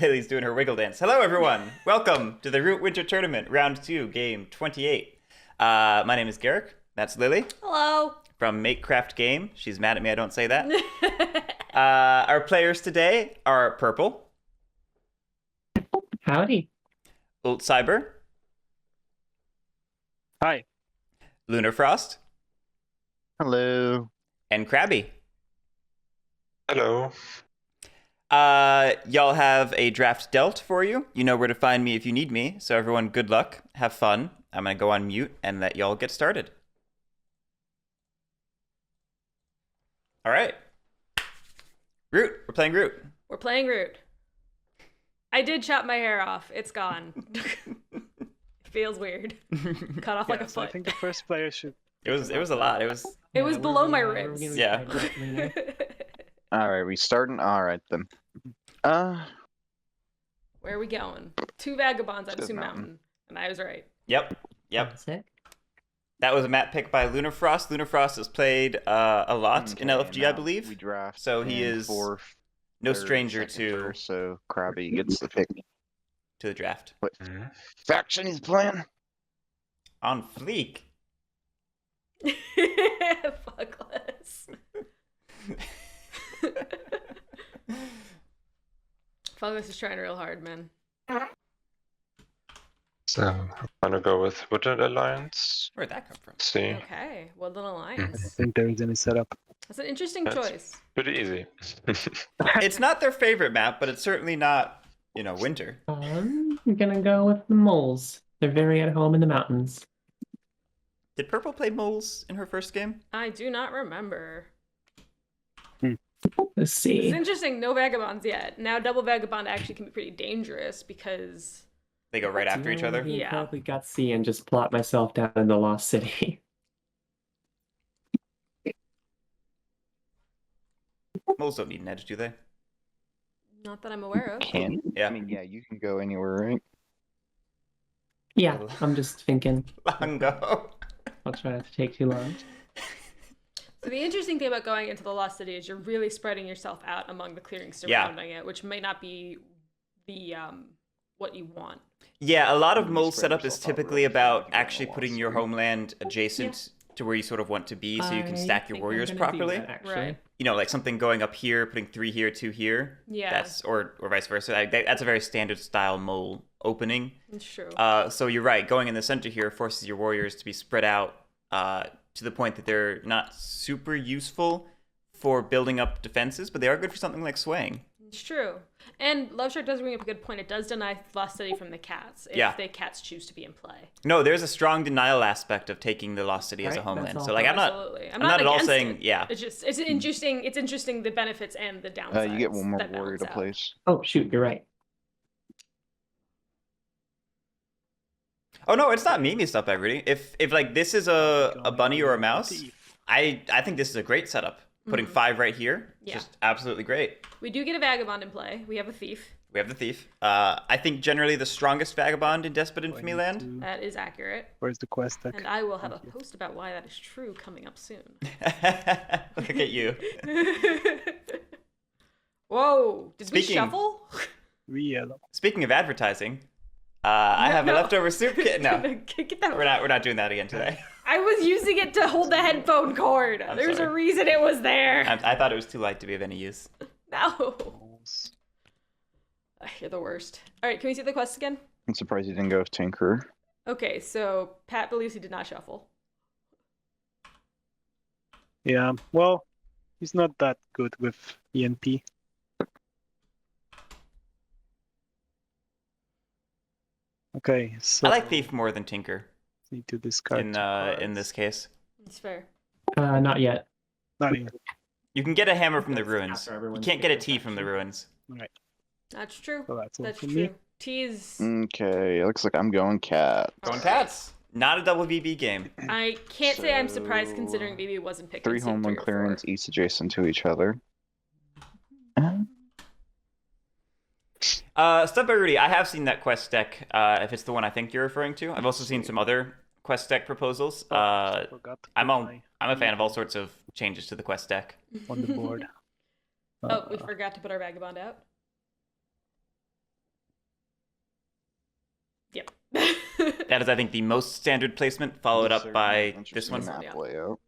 Lily's doing her wiggle dance. Hello, everyone. Welcome to the Root Winter Tournament, Round 2, Game 28. My name is Guerric. That's Lily. Hello. From Makecraft Game. She's mad at me I don't say that. Our players today are Purple. Howdy. Ultcyber. Hi. LunarFrost. Hello. And Crabby. Hello. Y'all have a draft dealt for you. You know where to find me if you need me. So everyone, good luck. Have fun. I'm going to go on mute and let y'all get started. All right. Root. We're playing Root. We're playing Root. I did chop my hair off. It's gone. It feels weird. Cut off like a So foot. I think the first player should. It was a lot. It was below my ribs. Yeah. All right, we starting. All right then. Where are we going? 2 vagabonds on Says Sioux mountain. Mountain. And I was right. Yep. Sick. That was a map pick by LunarFrost. LunarFrost has played a lot in LFG, I now believe. We draft. So he in is fourth, no third, stranger second, to first, so Crabby gets the pick. the draft. What faction he's playing? On fleek. Fuckless. Fuckless is trying real hard, man. So I'm gonna go with Woodland Alliance. Where'd that come from? Let's see. Okay. Woodland I don't Alliance. think there is any setup. That's an interesting That's- choice. Pretty easy. It's not their favorite map, but it's certainly not, winter. I'm gonna go with the moles. They're very at home in the mountains. Did Purple play moles in her first game? I do not remember. Let's It's see. interesting. No vagabonds yet. Now double vagabond actually can be pretty dangerous because They go right after each other? Be Yeah. incredibly gutsy and just plot myself down in the lost city. Moles don't need an edge, do they? not that I'm aware of. Can? Yeah. I mean, yeah, you can go anywhere, right? Yeah, I'm just thinking. Long go. I'll try not to take too long. So the interesting thing about going into the lost city is you're really spreading yourself out among the clearings Yeah. surrounding it, which may not be the what you want. Yeah, a lot of You mole spread setup is yourself out typically really thin about if you go in actually a putting lost your city. homeland adjacent to where you sort of want to be so you can stack your I think warriors I'm gonna do properly. that, actually. Right. Like something going up here, putting 3 here, 2 here. Yeah. That's or vice versa. That's a very standard style mole opening. It's true. So you're right. Going in the center here forces your warriors to be spread out to the point that they're not super useful for building up defenses, but they are good for something like swaying. It's true. And Love Shark does bring up a good point. It does deny lost city from the cats if Yeah. the cats choose to be in play. No, there's a strong denial aspect of taking the lost city as a Right, homeland. that's So all. like I'm not Absolutely. I'm not at all against saying it. yeah. It's just it's interesting. It's interesting the benefits and the downsides. You get one more that warrior balance to out. place. Oh, shoot, you're right. Oh no, it's not me messed up everything. If like this is a bunny or a mouse, I think this is a great setup. Putting 5 right here, Yeah. just absolutely great. We do get a vagabond in play. We have a thief. We have the thief. I think generally the strongest vagabond in Despot Infamy Land. That is accurate. Where's the quest deck? And I will have a post about why that is true coming up soon. Look at you. Whoa! Did we Speaking- shuffle? Yellow. Speaking of advertising, I have a No. leftover soup kit. No, Get that. we're not doing that again today. I was using it to hold the headphone cord. I'm There's sorry. a reason it was there. I thought it was too light to be of any use. No. You're the worst. All right, can we see the quest again? I'm surprised you didn't go with Tinkerer. Okay, so Pat believes he did not shuffle. Yeah, well, he's not that good with ENP. Okay, so I like thief more than tinker need to discard in two cards. this case. It's fair. Not yet. Not even. You can get a hammer from the That's ruins. after You everyone's can't get a different tea from the faction. ruins. Right, That's true. so that's all That's for true. me. T is. Okay, looks like I'm going cat. Going cats. Not a double VB game. I can't say I'm surprised So, considering BB wasn't picked. 3 in Soup homeland 3 or 4. clearance, each adjacent to each other. Stuff by Rudy. I have seen that quest deck. If it's the one I think you're referring to, I've also seen some other quest deck proposals. Forgot to I'm put a fan of all sorts of changes to the quest deck. my on the board. Oh, we forgot to put our vagabond out. That is, I think, the most standard placement, followed up by this one. Map Yeah. layout.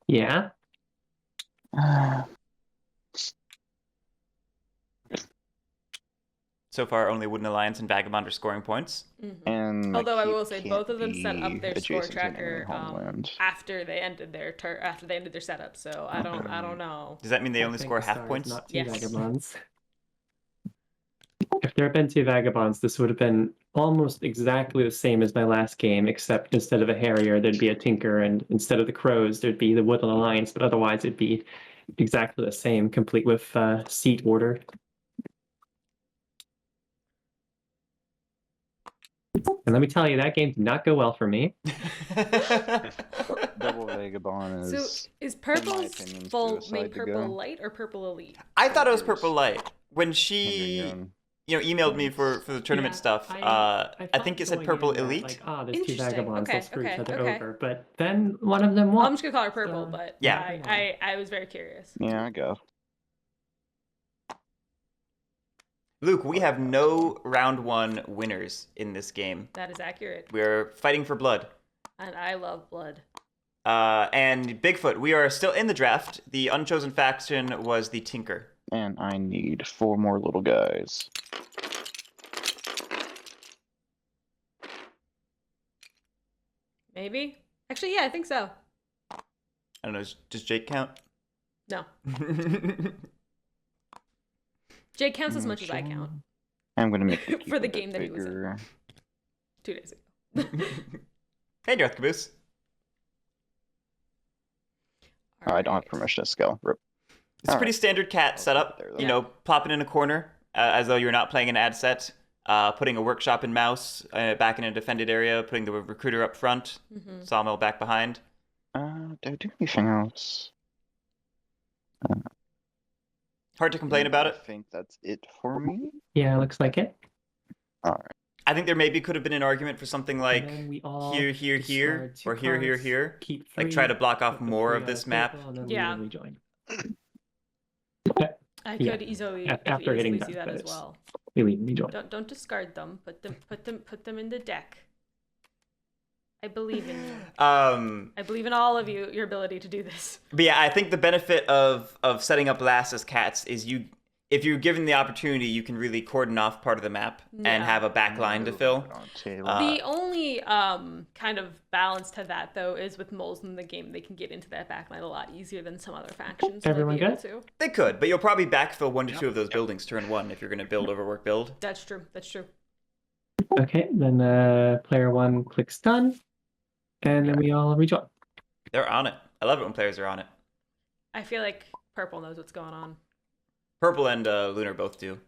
Yeah. So far, only Wooden Alliance and Vagabond are scoring points. And Although I keep will say both of them set up can't their be score adjacent to an tracker enemy homeland. after they ended their setup. So I don't know. Does that mean they I only think score the half star is points? Not two Yes. vagabonds. If there had been two vagabonds, this would have been almost exactly the same as my last game, except instead of a Harrier, there'd be a Tinker, and instead of the Crows, there'd be the Woodland Alliance, but otherwise it'd be exactly the same, complete with seat order. And let me tell you, that game did not go well for me. Double Vagabond So is. is Purple's opinion, full suicide name to go. Purplelite or Purple Elite? I thought it was Tinker's Purplelite. When hindering she, your own- emailed me for the tournament Yeah, stuff, I think it said Purple Elite. Like, there's two Interesting. vagabonds, Okay, they'll screw okay, each other okay. over. But then one of them won. I'm just gonna call her Purple, So, but yeah. I was very curious. Yeah, I go. Luke, we have no round one winners in this game. That is accurate, We're fighting for blood. and I love blood. And Bigfoot, we are still in the draft. The unchosen faction was the Tinker. And I need 4 more little guys. Maybe. Actually, yeah, I think so. I don't know, does Jake count? No, Jake counts as much as I count. I'm gonna make For the a bit game that he was in. bigger. 2 days ago. Hey, Darth Caboose. Oh, I don't have permission to scale. Rip. It's a All pretty right. standard cat setup. There, You know, plopping in a corner as though you're not playing an ad set. Putting a workshop and mouse back in a defended area. Putting the recruiter up front. Sawmill back behind. Did I do anything else? Hard to complain about it. I think that's it for me. Yeah, looks like it. All right. I think there maybe could have been an argument for something like And then we all here, here, here, discard 2 or here, here, cards, here. Keep Like 3, try to block off put the more 3 of on this the map. table, and then Yeah. we rejoin. I Yeah. could easily, After hitting see that but as it's- well. We leave and rejoin. Don't discard them. Put them in the deck. I believe in you. I believe in all of you, your ability to do this. But yeah, I think the benefit of setting up last as cats is if you're given the opportunity, you can really cordon off part of the map and Yeah. have a back line to fill. The only kind of balance to that, though, is with moles in the game, they can get into that backline a lot easier than some other factions. Everyone might be able good? to. They could, but you'll probably backfill 1 to 2 of those buildings turn 1 if you're going to build overwork build. That's true. That's true. Okay, then player 1 clicks done, and then we all rejoin. They're on it. I love it when players are on it. I feel like Purple knows what's going on. Purple and Lunar both do.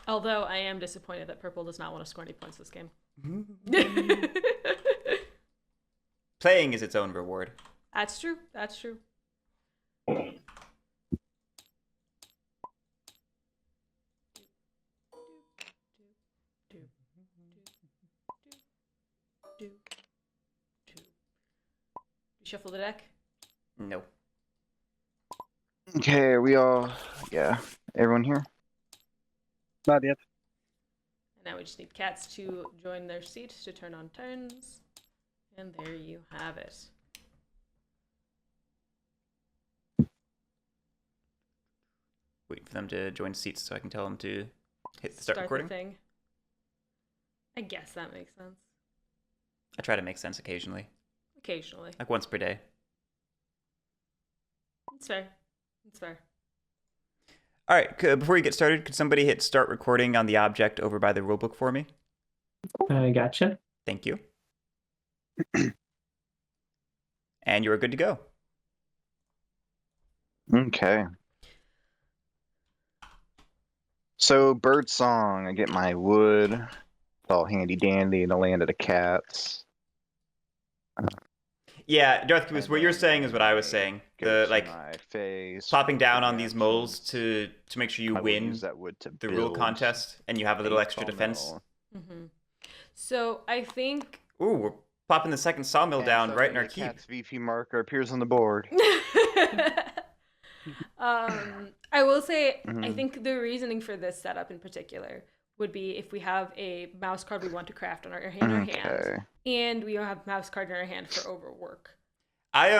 Although I am disappointed that Purple does not want to score any points this game. Playing is its own reward. That's true. That's true. Shuffle the deck. No. Okay, everyone here? Not yet. And now we just need cats to join their seats to turn on turns. And there you have it. Waiting for them to join seats so I can tell them to hit the start recording. The thing. I guess that makes sense. I try to make sense occasionally. Occasionally. Like once per day. It's fair. It's fair. All right, before we get started, could somebody hit start recording on the object over by the rulebook for me? I gotcha. Thank you. And you're good to go. Okay. So, bird song. I get my wood. It's all handy dandy in the land of the cats. Yeah, Darth Caboose, what you're saying is what I was saying. The my face. plopping down on these moles to make sure you I will win use that wood to the rule build contest, and you have a little a extra defense. sawmill. Mm-hmm. So I think. Ooh, we're popping the second sawmill And down right in suddenly our the keep. cat's VP marker appears on the board. I will say, I Mhm. think the reasoning for this setup in particular would be if we have a mouse card we want to craft on in our hand, Okay. and we don't have mouse card in our hand for overwork. I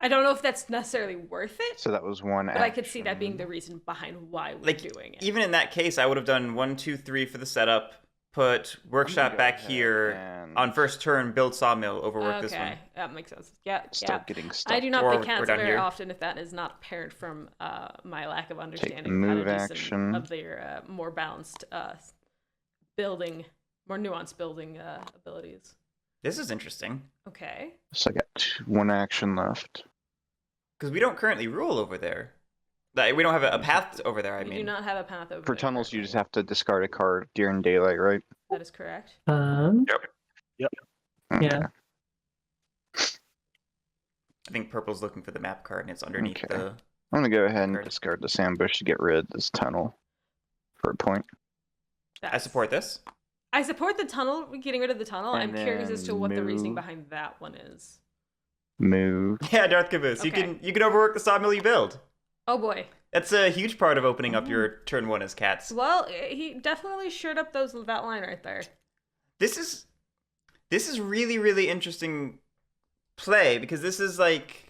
I don't know if that's necessarily worth it, So that was one but I could see that being the reason behind why we're like doing it. even in that case, I would have done 1, 2, 3 for the setup. Put workshop go back ahead here and on first turn. Build sawmill. Overwork this one. Okay, that makes sense. Yeah, Start getting stuff. I do not Or play we're cats down very here. often if that is not apparent from my lack of understanding of move how to do action. some of their more balanced building, more nuanced building abilities. This is interesting Okay. So I got one action left. because we don't currently rule over there. Like, we don't have a path over there. I We mean, do not have a path over For there tunnels, you just currently. have to discard a card during daylight, right? That is correct. Yeah. I think purple's looking for the map card and it's underneath Okay. the. I'm gonna go ahead and Card. discard the sandbush to get rid of this tunnel for a point. I support this. I support the tunnel, getting rid of the tunnel. And I'm curious as to then what the reasoning move. behind that one is. Move. Yeah, Darth Caboose. Okay. You can overwork the sawmill you build. Oh boy. That's a huge part of opening up your turn 1 as cats. Well, he definitely shored up that line right there. This is really interesting play because this is like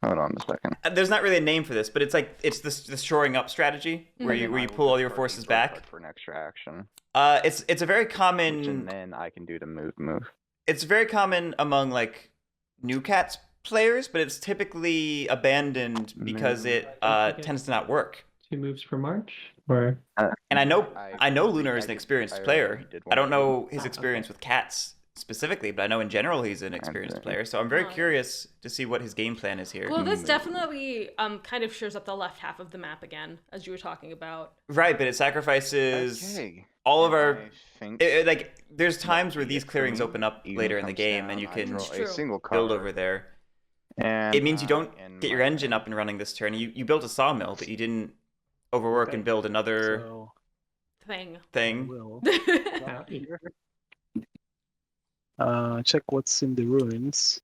Hold on a second. there's not really a name for this, but it's like it's the shoring up strategy where Mhm. you pull all your forces back. For an extra action. It's a very Which common and then I can do the move. it's very common among like new cats players, but it's typically abandoned because it tends to not work. 2 moves per march? Or And I know Lunar is I an experienced already player. did I don't one. know his experience with cats specifically, but I know in general he's an experienced Okay. player. So I'm very Oh, yeah. curious to see what his game plan is here. Well, this definitely kind of shores up the left half of the map again, as you were talking about. Right, but it sacrifices Okay. all of our I think like there's times where be these it for clearings me. open up Even later in the comes game down, and you I can draw It's a true. single build card, over there. and It means you don't in get your my engine up and running this turn. You built a sawmill, but you didn't overwork and Okay. build another So Thing. thing. we'll Howdy. here. Check what's in the ruins.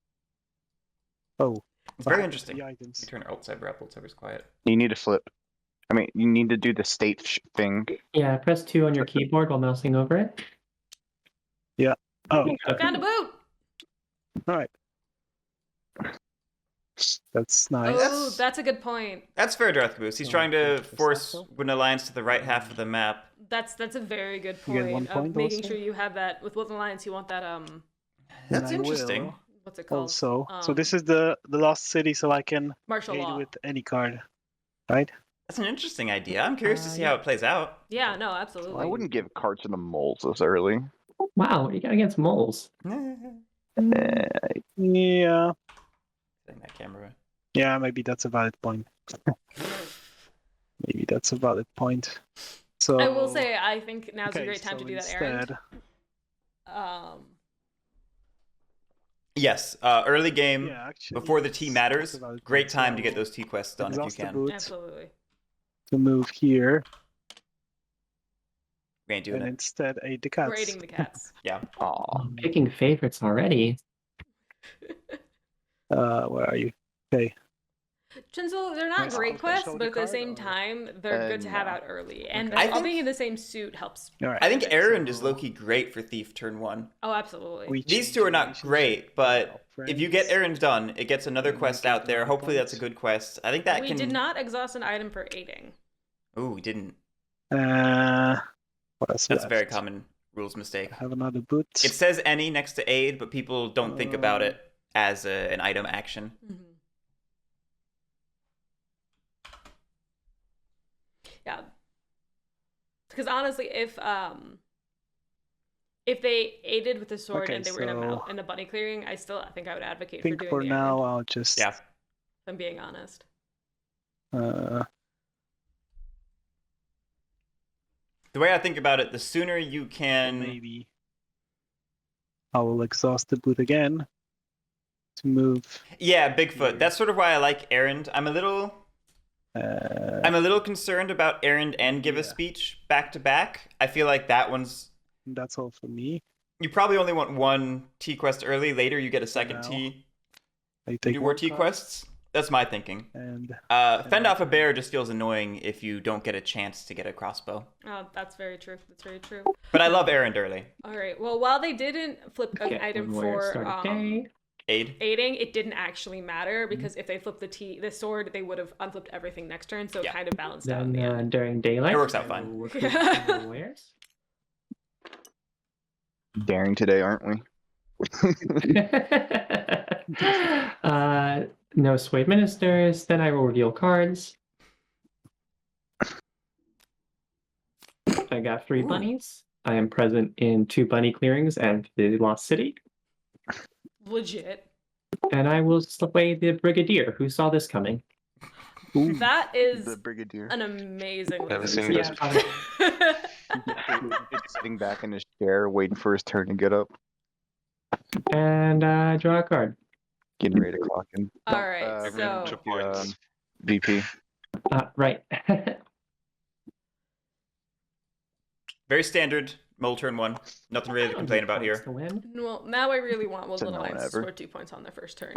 Oh, It's very the interesting. items. You turn Ultcyber up. Ultcyber's quiet. You need to flip. I mean, you need to do the state thing. yeah, press 2 on your keyboard while mousing over it. Oh, Found a boot! all right. That's nice. Oh, that's a good point. That's fair, Darth Caboose. He's Oh, trying to okay. force Sasso? Wooden Alliance to the right half of the map. That's a very good You get point. 1 Of point making also? sure you have that with Wooden Alliance. You want that That's I interesting. will what's it called? Also, so this is the lost city, so I can martial aid law. with any card, right? That's an interesting idea. I'm curious to see how yeah. it plays out. Yeah, no, absolutely. I wouldn't give cards to the moles this early. Wow, what do you got against moles? Yeah, Setting that camera. yeah, maybe that's a valid point. Maybe that's a valid point. So I will say, I think now's a okay, great time to so do that errand. instead, Yes, early game yeah, actually, before the T that's matters. a valid Great point. time to So get those T quests done if you exhaust the can. boots Absolutely. to move here, We ain't doing and it. instead aid the cats. We're aiding the cats. Yeah. Aw. Picking favorites already. Where are you? Okay. Chinzel, they're not Nice. great Okay, quests, show the but at the card, same or- time, they're good to have no. out early. And I all think- being in the same suit helps. All right. I think Errand is So- low-key great for Thief turn 1. Oh, absolutely. We These change two are not relationship great, but with if you get friends. Errand done, it gets another And quest we get out there. another Hopefully that's a point. good quest. I think that We can... did not exhaust an item for aiding. Ooh, we didn't. What else? That's a very left? common rules mistake. Have another boot. It says any next to aid, but people don't think about Uh, it as an item action. Mm-hmm. Yeah. Because honestly, if they aided with the sword Okay, and they were so- in a bunny clearing, I think I would advocate I think for for doing the now errand, I'll just Yeah. if I'm being honest. The way I think about it, the sooner you can... maybe I will exhaust the boot again to move. Yeah, Bigfoot. Here. That's sort of why I like Errand. I'm a little concerned about Errand and Give a Yeah. Speech back to back. I feel like that one's... That's all for me. You probably only want one T quest early. Later, you get a second now. T. I Do take more one T card, quests? That's my thinking. and Fend off a bear just feels annoying if you don't get a chance to get a crossbow. Oh, that's very true. That's very true. But I love errand early. All right. Well, while they didn't flip an Get item one warrior for start a day. Aid. aiding, it didn't actually matter because if they flipped the sword, they would have unflipped everything next turn, so it Yeah. kind of balanced out in Then the end. during daylight, It works out I fine. will recruit some warriors. Daring today, aren't we? No swayed ministers. Then I will reveal cards. I got 3 Ooh. bunnies. I am present in 2 bunny clearings and the Lost City. Legit. And I will slay the Brigadier. Who saw this coming? That is The Brigadier. an amazing. Never list. seen this Yeah, before. Just sitting back in his chair, waiting for his turn to get up, and draw a card. getting ready to clock in. All right, Every so 2 points. VP. Right. Very standard. Mole turn 1. Nothing really to complain about here. To win. well, now I really want It's a Woodland no Alliance to ever. score 2 points on their first turn.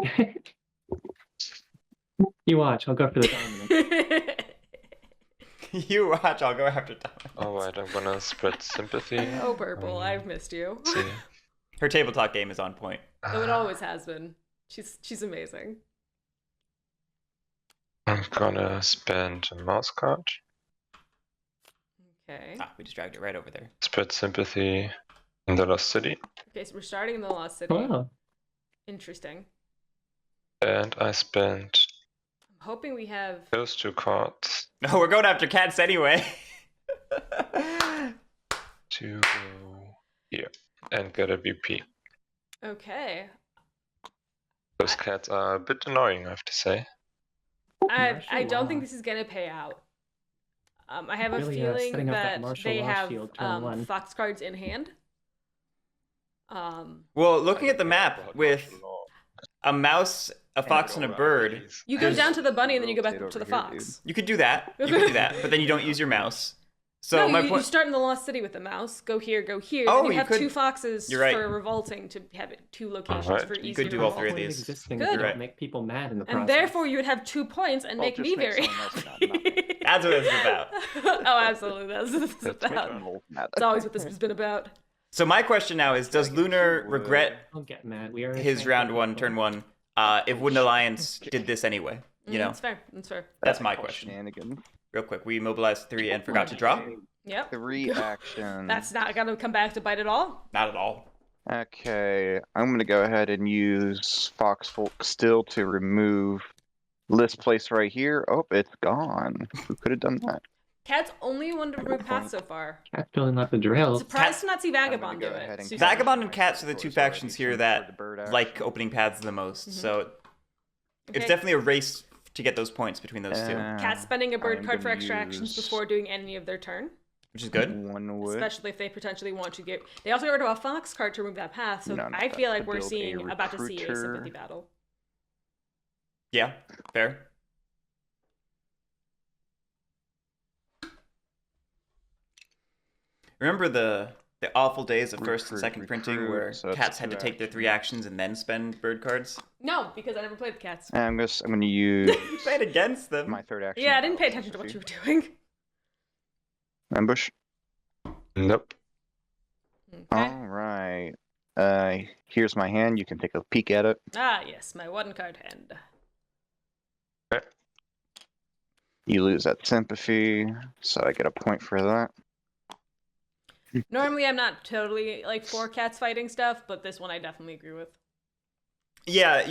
You watch. I'll go for the dominant. You watch, I'll go after Dominic. Alright, I'm gonna spread sympathy. Oh, Purple, I've missed you. See. Her tabletop game is on point. Oh, it always has been. She's amazing. I'm gonna spend a mouse card. Okay. Ah, we just dragged it right over there. Spread sympathy in the Lost City. Okay, so we're starting in the Lost City. Oh, Interesting. And I spent I'm hoping we have. those 2 cards No, we're going after cats anyway. to go here and get a VP. Okay. Those cats are a bit annoying, I have to say. I Martial don't law. think this is gonna pay out. I have a Really, feeling setting up that that martial they law have shield turn 1. fox cards in hand. Well, looking at the map with a mouse, a fox, and a bird, You go There's- down to the bunny and then you go back Rotate to the over here, fox. you could do that. You could do that, but then you don't use your mouse. So no, my you point. start in the Lost City with the mouse. Go here, go here. Oh, then you you have could- 2 foxes You're right. for revolting to have it 2 locations Alright. for You easy could to do all revolt. 3 of Point these. existing Good. if you don't Right. make people mad in the And process. therefore you would have 2 points and Well, make just me make very someone else happy. not That's what it's about. Oh, absolutely. That's what it's That's about. It's always what this has been about. So my question now is: does Lunar regret Don't get mad. We are his round 1, turn 1, if Woodland Alliance did this anyway? You know, That's fair. That's fair. that's my question. Shenanigans. Real quick, we mobilized 3 and forgot to draw. Yep. 3 action. That's not gonna come back to bite at all. Not at all. Okay, I'm gonna go ahead and use Foxfolk still to remove this place right here. Oh, it's gone. Who could have done that? Cat's only one to remove paths so far. Cat's filling out the drills. Surprised to not see I'm gonna Vagabond go do ahead it. and Susan. Vagabond and Cats are the 2 So I factions do here some that for the bird like action. opening paths the most. Mhm. So it's Okay. definitely a race to get those points between those 2, Cat's spending a bird I'm card for gonna extra actions use- before doing any of their turn. which is good. One wood. Especially if they potentially want to get. They also got rid of a fox card to remove that path, so No, no, I feel that's like to we're build a about to see a recruiter. sympathy battle. Yeah, fair. Remember the awful days of first and Recruit, second printing recruit, where so that's cats had to 2 take their 3 actions and then spend bird cards? No, because I never played the cats. I'm gonna use You played against them. my 3rd action. Yeah, I didn't pay attention to what you were doing. Ambush. Nope. Okay. All right. Here's my hand. You can take a peek at it. Ah, yes, my 1 card hand. You lose that sympathy, so I get a point for that. Normally, I'm not totally like for cats fighting stuff, but this one I definitely agree with. Yeah,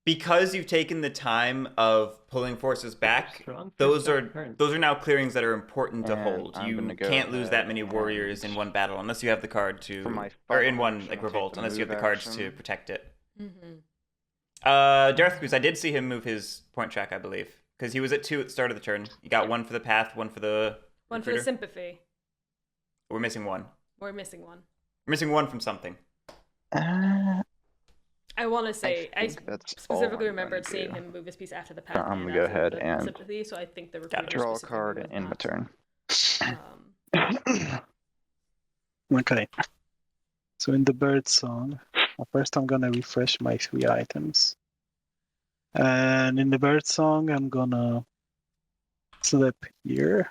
because you've taken the time of pulling forces back, Strong those first are turn. now clearings that are important to And hold. I'm You gonna go can't lose that ahead many warriors in and- one battle unless you have the card to, For my or in final one action, like I'll take revolt, the unless you have the move cards to action. protect it. Mm-hmm. Darth Goose, I did see him move his point track, I believe, because he was at 2 at the start of the turn. You got 1 for the path, 1 for the One for the recruiter. sympathy. We're missing 1. We're missing 1. We're missing 1 from something. I want to say I think that's all specifically I'm gonna remembered seeing do. him move his piece after the path. I'm and gonna go after ahead the and sympathy. So I think the Got it. recruiter Draw a specifically card moved in my that. turn. Um, Okay. So in the bird song, Well, first, I'm gonna refresh my 3 items. And in the bird song, I'm gonna slip here.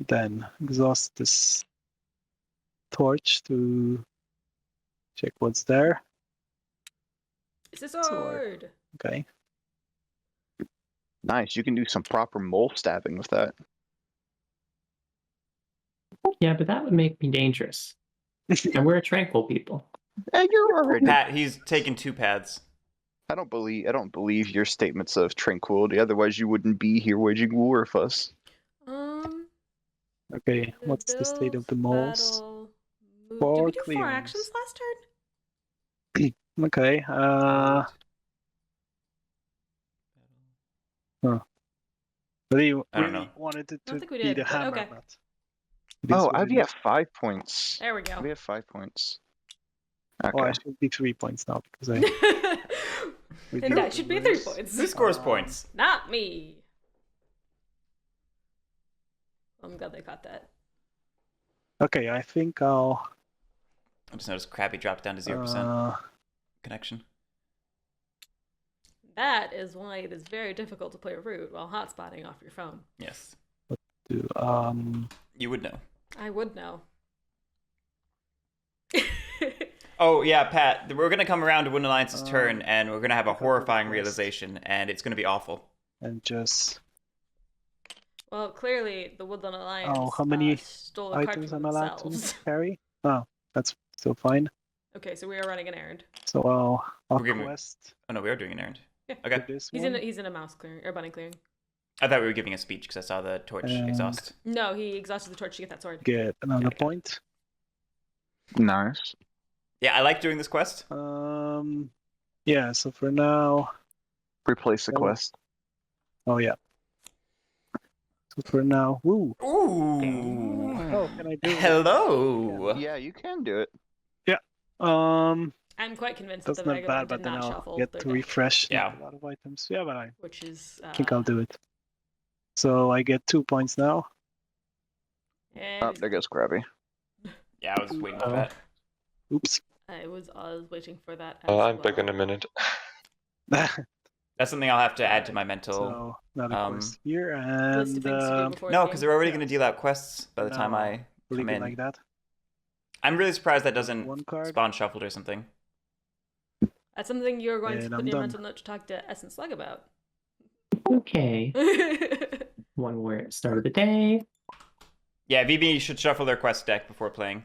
Then exhaust this torch to check what's there. It's a sword. Okay. Nice. You can do some proper mole stabbing with that. Yeah, but that would make me dangerous. And we're tranquil people. Hey, you're already. Pat, he's taken 2 paths. I don't believe your statements of tranquility. Otherwise, you wouldn't be here waging war with us. Okay, what's the state of the moles? 4 Did we do 4 clearings. actions last turn? Okay, Really I don't know. wanted it I don't to think we be did, the but hammer, okay. but it is Oh, what I'd it be is. at 5 points. There we go. We have 5 points. Oh, Okay. I should be 3 points now because I. And that should be 3 points. Who scores points? Not me. I'm glad they caught that. Okay, I think I'll. I just noticed Crabby dropped down to 0% connection. That is why it is very difficult to play Root while hotspotting off your phone. Yes. Do You would know. I would know. Oh, yeah, Pat, we're going to come around to Wood Alliance's turn, and we're going to have a horrifying realization, and it's going to be awful. and just. Well, clearly the Woodland Alliance Oh, how many stole a card items from I'm allowed themselves. to carry? Oh, that's still fine. Okay, so we are running an errand. So I'll We're giving- quest. Oh, no, we are doing an errand. Yeah. Okay. to this He's one. in a mouse clearing or bunny clearing. I thought we were giving a speech because I saw the torch And- exhaust. No, he exhausted the torch to get that sword. Get another Got it. point. Nice. Yeah, I like doing this quest. Yeah. So for now, Replace the Oh. quest. oh yeah. So for now, woo. Ooh. Oh, can I do it? Hello. Yeah, you can do it. I'm quite convinced that That's the not bad, Vagabond but did then not I'll shuffle get their to deck, refresh Yeah. a lot of items. Yeah, but I which is think I'll do it. So I get 2 points now. And Oh, there goes Crabby. Yeah, I was waiting for Oh. that. Oops. I was waiting for that. I'm back in a minute. That's something I'll have to add to my mental. So another um, quest here, List of and things to do before No, the because game. they're already Yeah. going to deal out quests by the time No, I leave come it in. like that. I'm really surprised that doesn't One card. spawn shuffled or something. That's something you're going to And put I'm in your done. mental note to talk to Essence Slug about. Okay. One where it started the day. Yeah, VB should shuffle their quest deck before playing.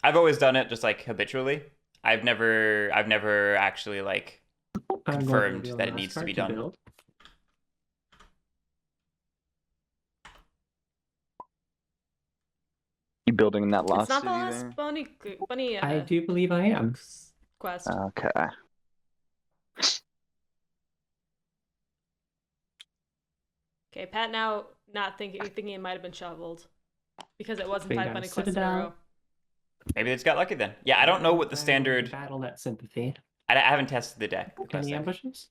I've always done it just like habitually. I've never actually like I'm going to confirmed reveal that the it last needs to card be done. build. You building in that It's last not the city last there? bunny I do believe I am. quest. Okay. Okay, Pat now not thinking it might have been shoveled because it wasn't Bring 5 down bunny quests in a Citadel. row. Maybe it's got lucky then. Yeah, I don't know what the I'm going to standard. battle that sympathy. I haven't tested the deck. the quest Any deck. ambushes?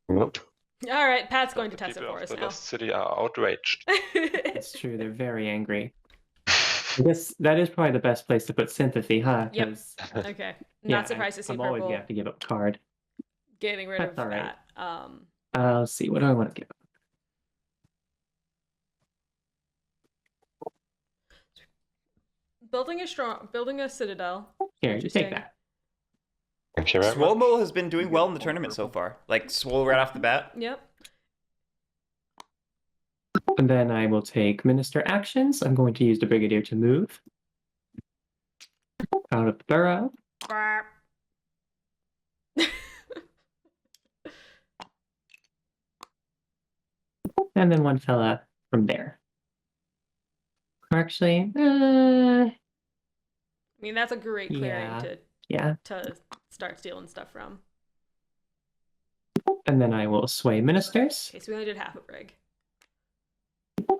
Nope. All right, Pat's going to The test it people for of us the now. Lost City are outraged. That's true. They're very angry. I guess that is probably the best place to put sympathy, huh? Yep. 'Cause, Okay, yeah, not surprised to see I'm always purple gonna have to give up a card. getting rid of That's all right. that. Let's see. What do I want to give? Building a citadel. Here, you Interesting. take that. Thank you very much. Swole has been doing well in the tournament so far. Like Swole right off the bat. Yep. And then I will take minister actions. I'm going to use the brigadier to move out of the burrow. Barp. And then one fella from there. Or actually, I mean, that's a great clearing Yeah. yeah. to start stealing stuff from. And then I will sway ministers. Okay, so we only did half a brig.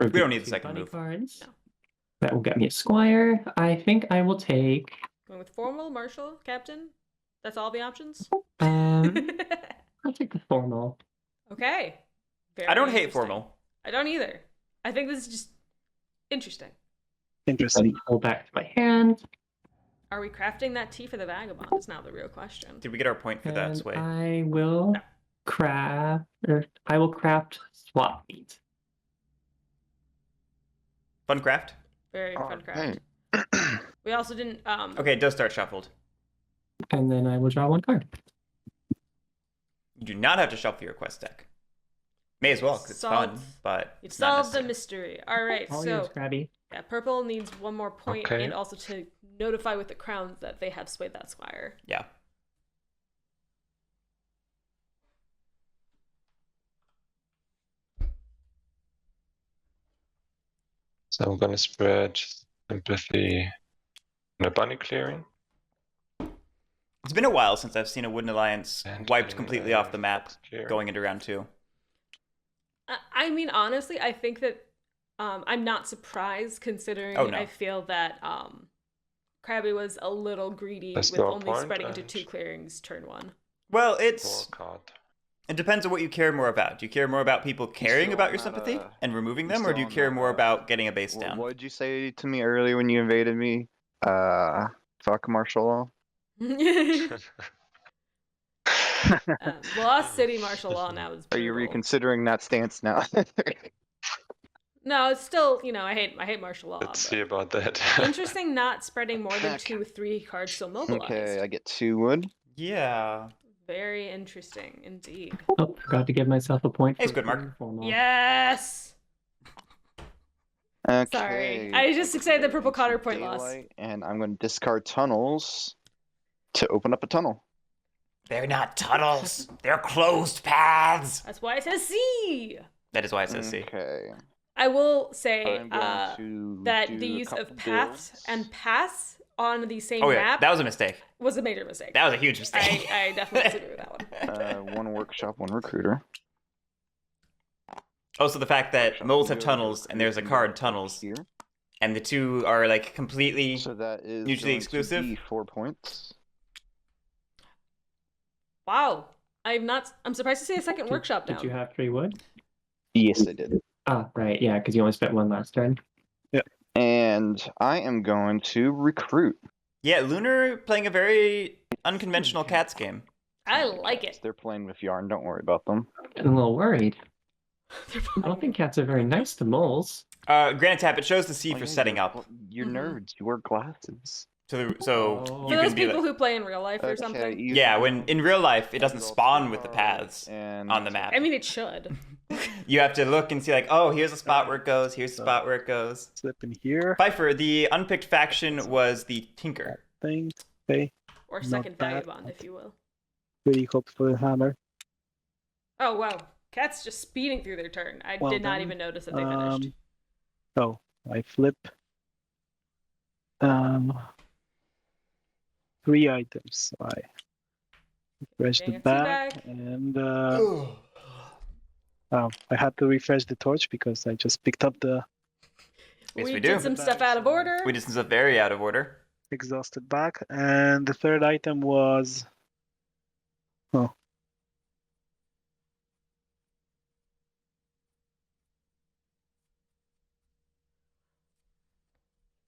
We don't need the Two second bunny move. Cards. No. That will get me a squire. I think I will take. Going with formal, marshal, captain. That's all the options. I'll take the formal. Okay. Very I don't hate interesting. formal. I don't either. I think this is just interesting. Interesting. And pull back to my hand. Are we crafting that tea for the vagabond? Is now the real question. Did we get our point for that And sway? I will No. craft swap meat. Fun craft. Very fun craft. Okay. We also didn't. Okay, it does start shuffled. And then I will draw one card. You do not have to shuffle your quest deck. May as well, because it's fun, but You've it's not solved the necessary. mystery. All right, All so yours, Crabby. yeah, purple needs one more point, Okay. and also to notify with the crowns that they have swayed that squire. Yeah. So I'm gonna spread sympathy in a bunny clearing. It's been a while since I've seen a Wooden Alliance And wiped then, completely off the map clearing. going into round 2. I mean, honestly, I think that I'm not surprised considering Oh, no. I feel that Crabby was a little greedy Let's with draw a only point spreading into and- 2 clearings turn 1. Well, Draw it a card. depends on what you care more about. Do you care more about people caring still about your not, sympathy and removing I'm them, or still do you on care that, more about getting a base What down? did you say to me earlier when you invaded me? Fuck martial law. Lost City martial law now is Are you brutal. reconsidering that stance now? No, it's still, I hate martial law. Let's but see about that. interesting not spreading more than Heck. 2-3 cards so mobilized. Okay, I get 2 wood. Yeah. Very interesting indeed. Oh, forgot to give myself a point. Hey, for Squid Mark. informal. Yes! Okay. Sorry. I just accepted the purple counter point loss. Daylight, and I'm going to discard tunnels to open up a tunnel. They're not tunnels. They're closed paths. That's why it says C! That is why it says C. Okay. I will say I'm going to that do the a use of couple paths builds. and pass on the same Oh, yeah. map That was a mistake. was a major mistake. That was a huge mistake. I definitely disagree with that one. 1 workshop, 1 recruiter. Also, the fact that moles have tunnels and there's a card tunnels, Here. and the two are like completely. So that is Mutually going to exclusive? be 4 points. Wow. I'm surprised to see a second workshop down. Did you have 3 wood? Yes, I did. Ah, right. Yeah, because you only spent 1 last turn. And I am going to recruit. Yeah, Lunar playing a very unconventional cats game. I like it. They're playing with yarn. Don't worry about them. Getting a little worried. I don't think cats are very nice to moles. Granite Tap, it shows the C Oh, for yeah, setting you're- up. well, You're Mhm. nerds. You wear glasses. So Oh. For you those can be people like, who play in real life or something. yeah, when in real life it doesn't spawn with the paths and on the map. I mean, it should. You have to look and see like, oh, here's a spot where it goes, here's a spot where it goes. Slip in here. Pfeiffer, the unpicked faction was the Tinker. Thing. Okay. Or Not second bad. vagabond, if you will. Really hope for a hammer. Oh, wow. Cat's just speeding through their turn. I Well did not done. even notice that they finished. Oh, I flip. 3 items. So I refresh Getting the a tea bag bag. and I had to refresh the torch because I just picked up the Yes, we we do. did some stuff out of order. We did some stuff very out of order. exhausted bag, and the third item was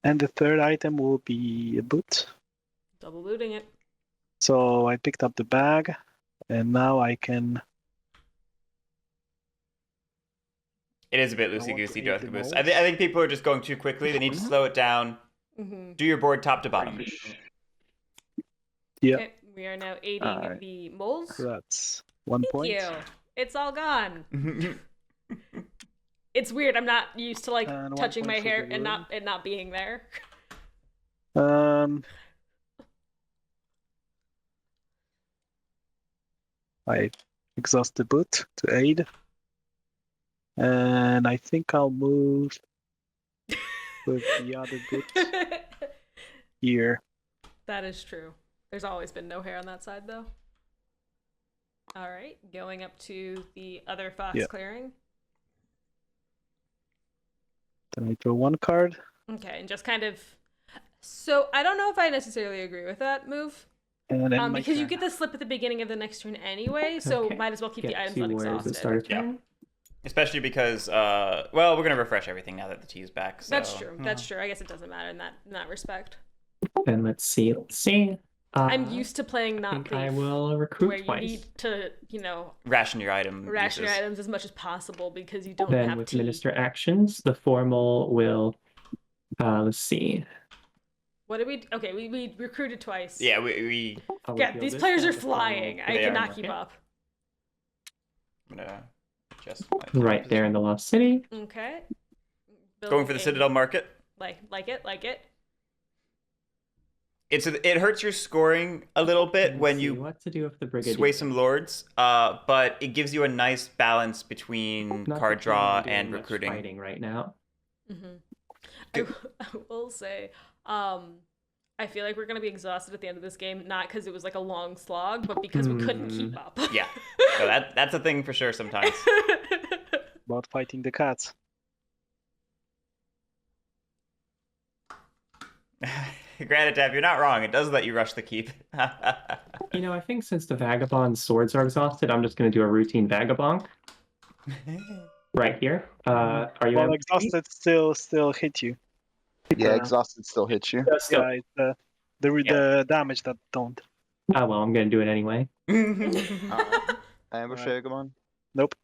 and the third item will be a boot. Double looting it. So I picked up the bag, and now I can. It is a bit want to loosey-goosey, eat Darth the Caboose. moles. I think people are just going too quickly. They need to slow it down. Mm-hmm. Do your board top to bottom. Yeah, Okay, we are now aiding Alright. the moles. so that's 1 Thank point. you. It's all gone. It's weird. I'm not used to like And 1 touching point my for hair the and room. not being there. I exhaust the boot to aid, and I think I'll move with the other boot here. That is true. There's always been no hair on that side though. All right, going up to the other fox Yeah. clearing. Then I draw 1 card. Okay, and just kind of. So I don't know if I necessarily agree with that move. And then my Because you turn. get the slip at the beginning of the next turn anyway, so Okay. might as well keep Get the items 2 warriors at unexhausted. start of Yeah. turn. Especially because, well, we're going to refresh everything now that the tea is back. So. That's true. That's true. I guess it doesn't matter in that respect. Then let's see. I'm used to playing not thief, I will recruit where twice. you need to, ration your ration your items as much as possible because you don't Then have with tea. minister actions, the formal will. Let's see. What did we? Okay, we recruited twice. Yeah, we Yeah, these players are flying. I cannot keep up. I'm gonna just right there in the Lost City. Okay. Going for the Citadel Market. Like it. It hurts your scoring a little bit when you what to do with the brigadier. sway some lords, but it gives you a nice balance between card draw and recruiting. Fighting right now. I will say, I feel like we're gonna be exhausted at the end of this game, not because it was like a long slog, but because we couldn't keep up. Yeah, so that's a thing for sure sometimes. About fighting the cats. Granted, Tab, you're not wrong. It does let you rush the keep. I think since the Vagabond swords are exhausted, I'm just going to do a routine Vagabond. Right here. Are you? Well, exhausted still hit you. Yeah, exhausted still hits you. Yeah, it's the damage that don't. Oh well, I'm going to do it anyway. Ambush Vagabond? Nope.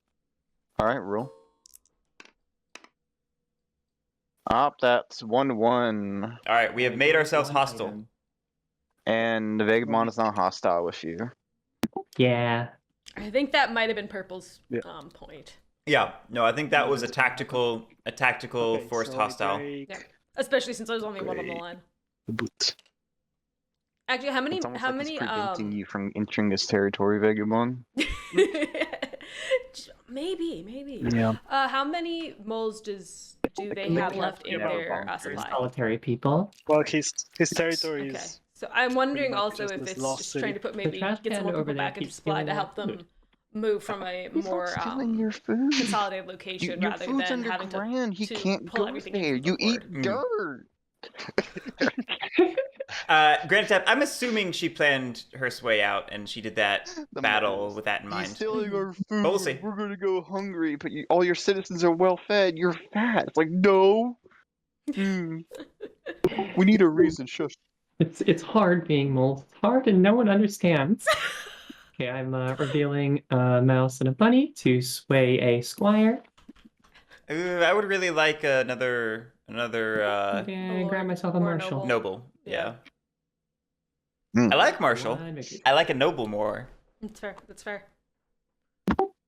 Alright, roll. That's 1-1. All right, we have made ourselves hostile. Item. And the Vagabond is not hostile with you. Yeah. I think that might have been Purple's point. Yeah, no, I think that was a tactical Okay, forced so hostile. Yeah. Especially since there's only one on the line. The boot. Actually, how many It's almost like it's preventing you from entering this territory, Vagabond. maybe. Yeah. How many moles do they have left in their supply? Solitary people. Well, his territory Okay. is. So I'm wondering much also just if this it's lost just city. trying to put maybe trash get some can more over people there back into keeps supply stealing to our help them food. move from a He's more not stealing your food. consolidated location Your rather food's than having underground. He to can't pull go everything in there. from the You eat board. dirt. Granted, Tab, I'm assuming she planned her sway out and she did that The battle moles. with that in He's mind. stealing our food. But we'll see. We're gonna go hungry, but all your citizens are well fed. You're fat. It's like, no. We need a reason. Shush. It's hard being moles. It's hard and no one understands. Okay, I'm revealing a mouse and a bunny to sway a squire. I would really like another And grab myself a Or marshal. noble. Yeah. Mm. I like marshal. One victory. I like a noble more. That's fair. That's fair.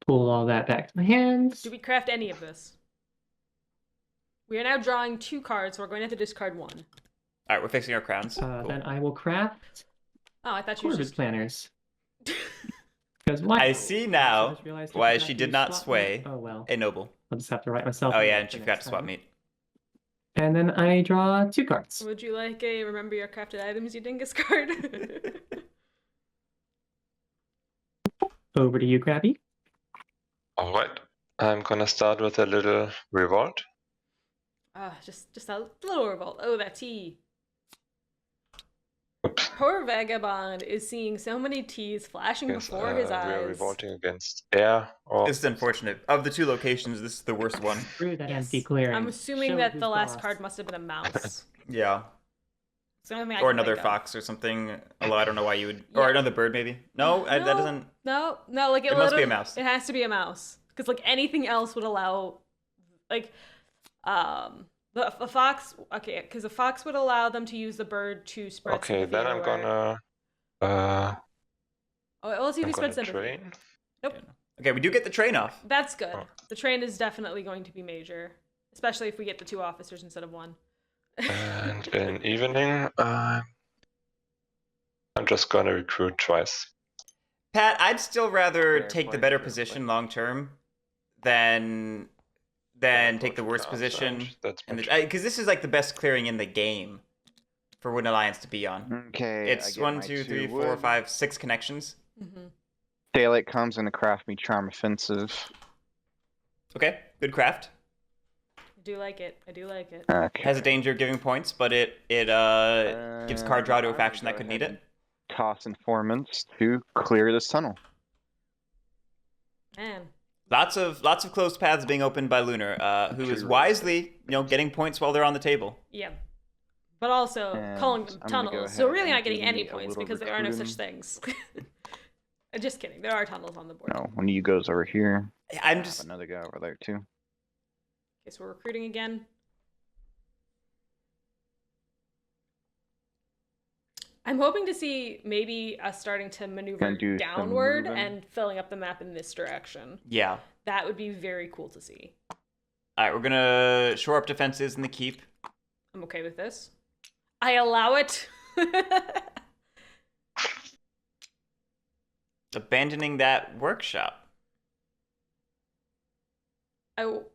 Pull all that back to my hands. Do we craft any of this? We are now drawing 2 cards, so we're going to have to discard 1. All right, we're fixing our crowns. Cool. Then I will craft Oh, I thought you were Corbett just... planners. Because why? I see now I just realized I why forgot she to did not swap sway meet. Oh well. a noble. I'll just have to write myself. Oh a yeah, note and for she forgot next to swap time. meat. And then I draw 2 cards. Would you like a remember your crafted items you dingus card? Over to you, Crabby. Alright. I'm gonna start with a little revolt. Just a little revolt. Oh, that tea. Oops. Poor Vagabond is seeing so many teas flashing Yes, before his we are eyes. revolting against air. Or This is unfortunate. Of the 2 locations, this is the worst one. Through that Yes. empty clearing. I'm assuming Show that who's the last boss. card must have been a mouse. Yeah. It's the only thing I Or can another think of. fox or something. Although I don't know why you would. Yeah. Or another bird, maybe. No, that doesn't. No, like It must be a literally- mouse. It has to be a mouse because like anything else would allow, like, a fox. Okay, because a fox would allow them to use the bird to spread. okay, sympathy then I'm everywhere. gonna Oh, well, let's see if I'm we gonna spread sympathy. train. Nope, Okay, we do get the train off. that's good. Oh. The train is definitely going to be major, especially if we get the 2 officers instead of 1. And in evening, I'm just gonna recruit twice. Pat, I'd still rather Fair take the play, better fair position play. long term than take the worst position. That's Because this is like the best clearing in the game for Wooden Alliance to be on. Okay. It's 1, 2, 3, 4, 5, 6 connections. Mm-hmm. Daylight comes in to craft me charm offensive. Okay, good craft. I do like it. Okay. Has a danger of giving points, but it gives card draw to a faction that could need it. Toss informants to clear this tunnel. Man, Lots of closed paths being opened by Lunar, who is wisely, getting points while they're on the table. Yeah. But also And calling them I'm gonna go tunnels. So we're really ahead not getting and any do a points little because there are no such recruiting. things. Just kidding. There are tunnels on the board. No, one of you goes over here. I'm I have just another guy over there too. Okay, so we're recruiting again. I'm hoping to see maybe us starting to maneuver Gonna do some downward moving. and filling up the map in this direction. yeah. That would be very cool to see. All right, we're gonna shore up defenses in the keep. I'm okay with this. I allow it. Abandoning that workshop. Are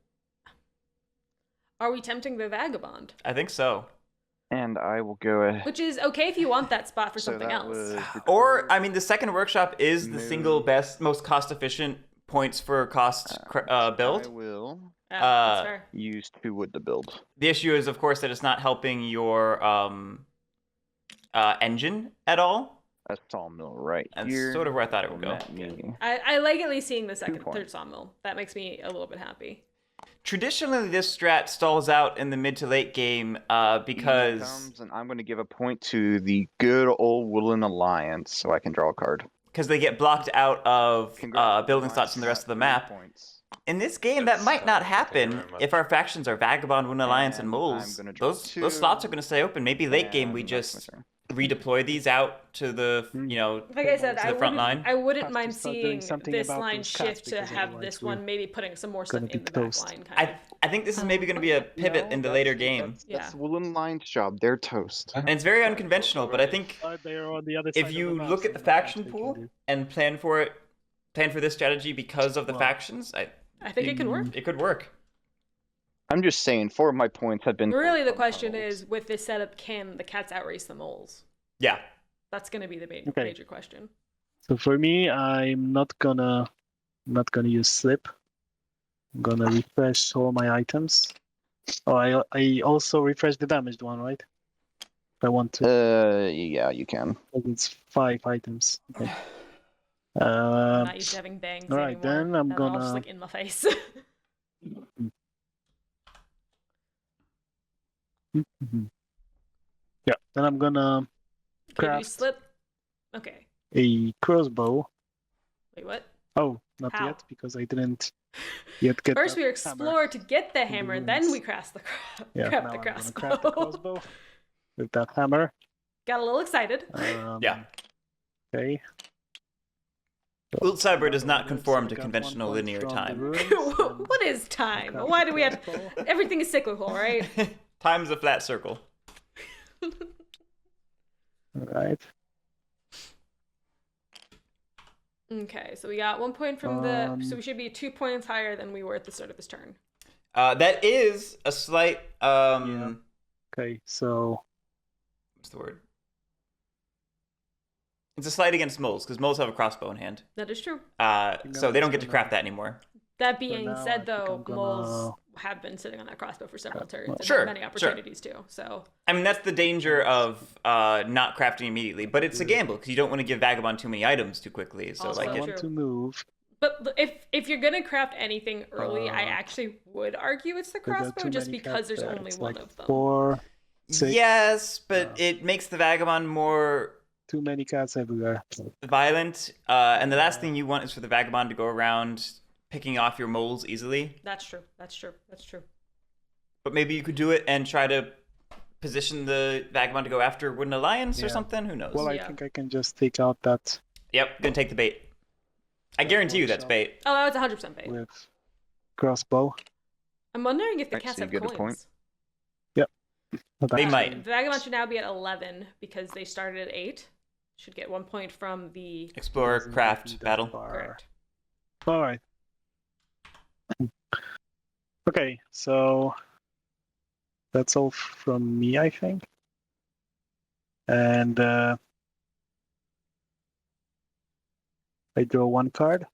we tempting the vagabond? I think so. And I will go ahead. Which is okay if you want that spot for So something that else. was Or, record, I mean, the second workshop is the single move. best, most cost-efficient points for cost I build. will That's fair. use 2 wood to build. The issue is, of course, that it's not helping your engine at all. That's sawmill right That's here. sort of where I thought it would go. Net me. I like at least seeing the second, points. third sawmill. That makes me a little bit happy. Traditionally, this strat stalls out in the mid to late game Here because comes, and I'm going to give a point to the good old Woodland Alliance, so I can draw a card. they get blocked out of Congrats, building Alliance, slots in the you rest of the got 3 map. points. In this game, that might not happen very much. if our factions are Vagabond, Wind Alliance, and And Moles. I'm gonna draw Those 2. slots are going to stay open. Maybe late game we And that's just my turn. redeploy these out to the Like I said, to the front line. I wouldn't Have to mind start doing seeing something this about line those cats, shift to because have otherwise this we're one maybe putting some more stuff gonna in be the back toast. line. Kind of. I think this is maybe going to be a pivot No, in the later that's- game. That's Yeah. Woodland Alliance job. They're toast. And it's very unconventional, but I think They're on the other side if of you the map, look at so the not much faction we can pool do. and plan for this strategy because of the Well, factions, I think it can work. it could work. I'm just saying, 4 of my points have been. Really, the from question tunnels. is, with this setup, can the cats outrace the moles? Yeah. That's going to be the Okay. major question. So for me, I'm not gonna use slip. I'm gonna refresh all my items. Oh, I also refresh the damaged one, right? If I want to. Yeah, you can. It's 5 items. Okay. I'm not used to having bangs alright, anymore. then I'm They're all just gonna- like in my face. Yeah. Then I'm gonna Can you craft slip? Okay. a crossbow. Wait, what? Oh, not How? yet, because I didn't yet get. First that we hammer. explore to get the hammer, then ruins. we craft the Yeah, craft now the I'm gonna crossbow. craft the crossbow with that hammer. Got a little excited. Yeah. Okay. Ultcyber does not conform to Got 1 conventional point linear from the time. ruins, and What is time? craft Why the do we have crossbow. everything is cyclical, right? Time's a flat circle. Alright. Okay, so we got 1 point from the. So Um, we should be 2 points higher than we were at the start of this turn. That is a slight Okay, so what's the word? It's a slight against moles because moles have a crossbow in hand. That is true. So they don't get to craft that anymore. That being now, I said, think though, I'm gonna- moles have been sitting on that crossbow for several turns. And Sure, had many sure. opportunities too. So I mean, that's the danger of not crafting immediately, but it's a gamble because you don't want to give Vagabond too many items too quickly. So Also like, I it, want true. to move. But if you're gonna craft anything early, I Uh, actually would argue it's the There are crossbow, too just many because cats there's there. only It's one like of them. 4, 6, yes, but Uh, it makes the Vagabond more too many cats everywhere. violent. And the last thing you want is for the Vagabond to go around picking off your moles easily. That's true. That's true. That's true. But maybe you could do it and try to position the Vagabond to go after Wooden Alliance or Yeah. something. Who knows? Well, I Yeah. think I can just take out that Yep, gonna take the bait. I guarantee you that's shot. bait. Oh, that's 100% bait. with crossbow. I'm wondering if the Actually, cats have you get a coins. point. But They actually, might. The Vagabond should now be at 11 because they started at 8. Should get 1 point from the. Explorer, doesn't craft, get that battle. far. Correct. All right. Okay, so that's all from me, I think. And I draw 1 card.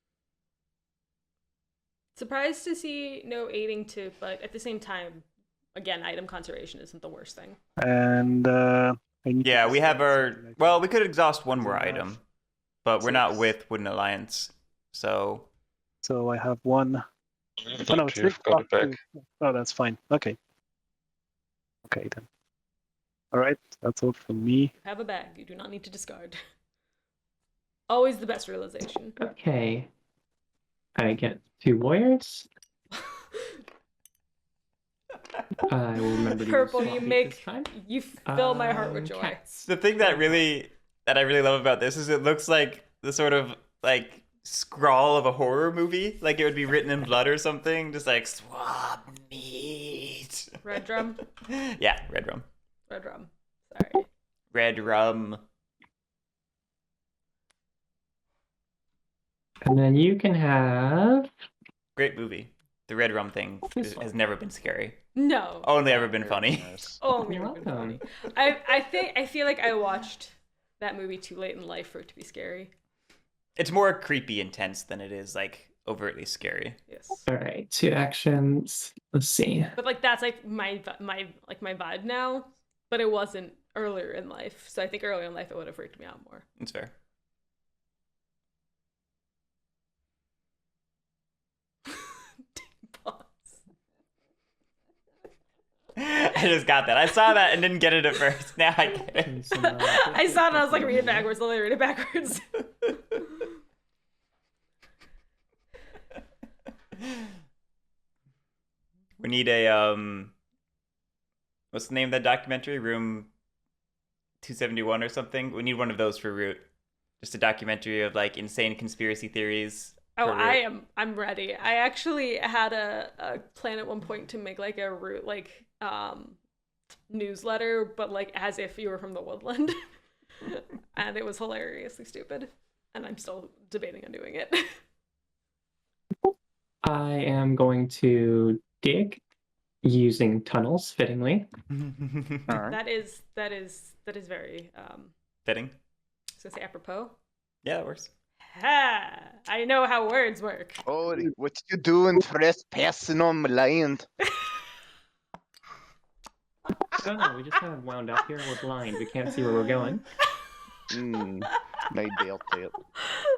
Surprised to see no aiding too, but at the same time, again, item conservation isn't the worst thing. And I need Yeah, to we have decide our. something like Well, that. we could exhaust one more Doesn't item, have but we're not 6. with Wooden Alliance, so So I have one. Oh no, it's You've got it back. Oh, that's fine. Okay. Okay then. All right, that's all from me. Have a bag. You do not need to discard. Always the best realization. Okay. I get 2 warriors. I will remember to Purple, use you swap make this time. you fill my heart with joy. Cats. The thing that I really love about this is it looks like the sort of like scrawl of a horror movie, like it would be written in blood or something, just like swap meat. Red drum. Yeah, red rum. Red rum. Sorry. Red rum. And then you can have. Great movie. The red rum thing has never been scary. No. Only ever been funny. Only You're ever been funny. welcome. I feel like I watched that movie too late in life for it to be scary. It's more creepy intense than it is like overtly scary. Yes. All right, 2 actions. Let's see. But like that's like my vibe now, but it wasn't earlier in life. So I think earlier in life it would have freaked me out more. It's fair. I just got that. I saw that and didn't get it at first. Now I get it. I saw it and I was like, read it backwards. Let me read it backwards. We need a what's the name of that documentary? Room 271 or something. We need one of those for Root. Just a documentary of like insane conspiracy theories. Oh, for Root. I'm ready. I actually had a plan at one point to make like a Root like newsletter, but like as if you were from the woodland. And it was hilariously stupid. And I'm still debating on doing it. I am going to dig using tunnels fittingly. All right. That is very Fitting. I was gonna say apropos. Yeah, that works. Ha! I know how words work. Oh, what you doing trespassing on my land? No, we just kind of wound up here. We're blind. We can't see where we're going. I dealt it.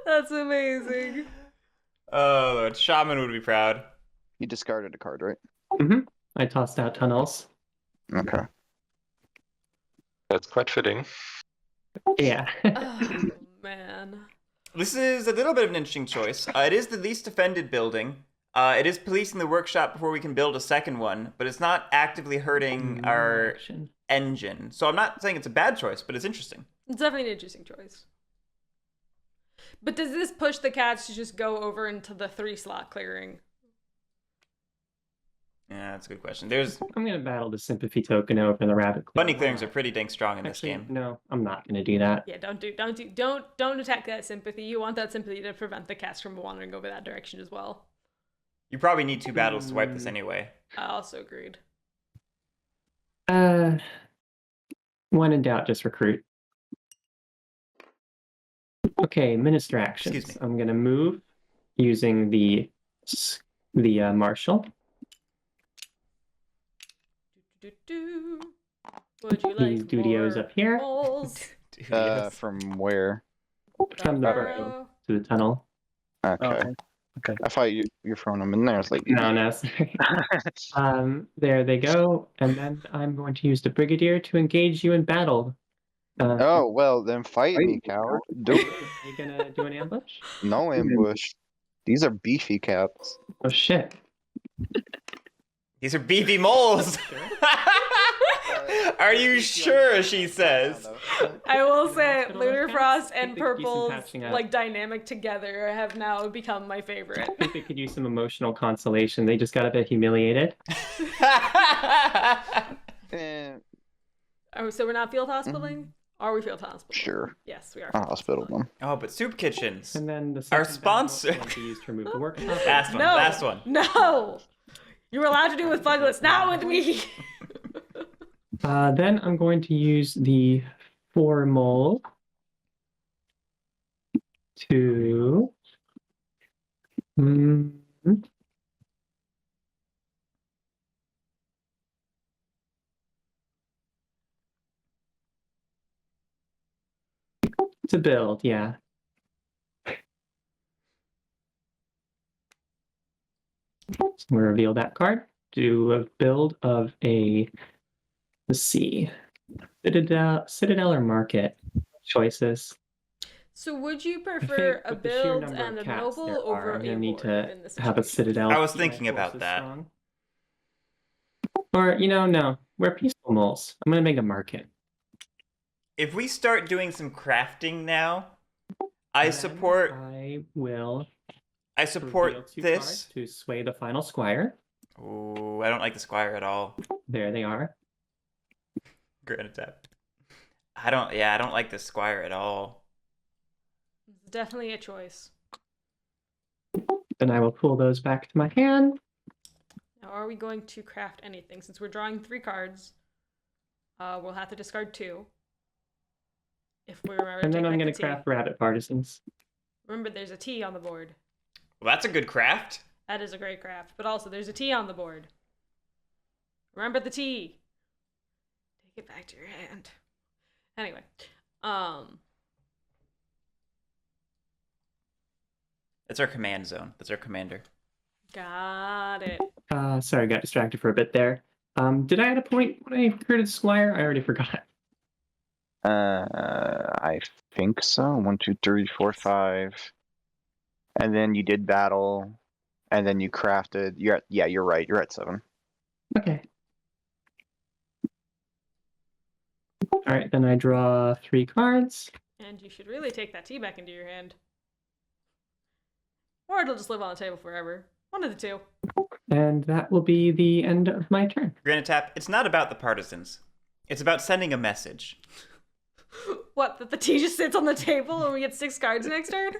That's amazing. Oh, Lord. Shaman would be proud. You discarded a card, right? Mm-hmm. I tossed out tunnels. Okay. That's quite fitting. Yeah. Oh man. This is a little bit of an interesting choice. It is the least defended building. It is policing the workshop before we can build a second one, but it's not actively hurting our Action. engine. So I'm not saying it's a bad choice, but it's interesting. It's definitely an interesting choice. But does this push the cats to just go over into the 3-slot clearing? Yeah, that's a good question. There's I'm gonna battle the sympathy token over the rabbit. bunny clearings are pretty dang strong in this Actually, game. no, I'm not gonna do that. Yeah, don't attack that sympathy. You want that sympathy to prevent the cats from wandering over that direction as well. You probably need 2 battles to wipe this anyway. I also agreed. When in doubt, just recruit. Okay, minister actions. Excuse me. I'm gonna move using the marshal. Would you like These studios more up here. moles? Yes. From where? From the Burrow? burrow to the tunnel. Okay. Okay. I thought you're throwing them in there. It's like No, sorry. There they go. And then I'm going to use the brigadier to engage you in battle. Oh well, then fight me, coward. Do it. Are you gonna do an ambush? No ambush. These are beefy cats. Oh shit. These are beefy moles. Are you sure? She says. I will say, Hospital of LunarFrost cats? and They could use some Purple's patching up. like dynamic together have now become my favorite. I think they could use some emotional consolation. They just got a bit humiliated. Eh, Oh, so we're not field hospitaling? Are we field hospitaling? sure. Yes, we are. I'll hospital them. Oh, but soup kitchens. And then the Our second battle sponsor. will be used to remove the workshop. Last one. No. Last one. No! You were allowed to do with Fuglets, not with me! Then I'm going to use the 4 mole to build, yeah. So we'll reveal that card. Do a build of a, let's see, Citadel or Market choices. So would you I prefer think a with the sheer build number and of a cats noble there over are, I'm a gonna need war to in this have a situation? Citadel. I was to keep my thinking about forces that. strong. Or, no, we're peaceful moles. I'm gonna make a market. If we start doing some crafting now, I Then support I will I reveal support 2 cards this. to sway the final squire. Ooh, I don't like the squire at all. There they are. Granite tap. I don't like the squire at all. It's definitely a choice. Then I will pull those back to my hand. Now, are we going to craft anything? Since we're drawing 3 cards, we'll have to discard 2. If we remember to And take then I'm back gonna the T. craft rabbit partisans. Remember, there's a T on the board. Well, that's a good craft. That is a great craft. But also, there's a T on the board. Remember the T. Take it back to your hand. Anyway, That's our command zone. That's our commander. got it. Sorry, got distracted for a bit there. Did I add a point when I created Squire? I already forgot. I think so. 1, 2, 3, 4, 5. And then you did battle, and then you crafted. You're right. You're at 7. Okay. All right, then I draw 3 cards. And you should really take that T back into your hand. Or it'll just live on the table forever. One of the two. And that will be the end of my turn. Granite tap. It's not about the partisans. It's about sending a message. What, that the T just sits on the table and we get 6 cards next turn?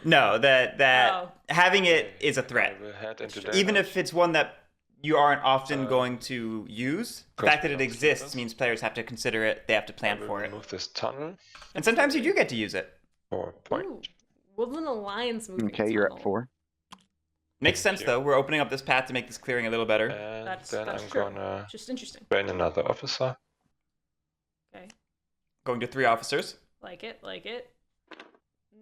No, that Oh. having it is a threat. I will head into Even damage. if it's one that you aren't often going to use, the fact that it Cross-cross exists fingers. means players have to consider it, they have to I plan will for it. remove this tunnel And sometimes you do get to use it. for a point. Ooh, Woodland Alliance moving Okay, you're at tunnel. 4. Makes sense you. though, we're opening up this path to make this clearing a little better. And That's then I'm true. gonna Just interesting. train another officer. Okay. Going to 3 officers. Like it, like it.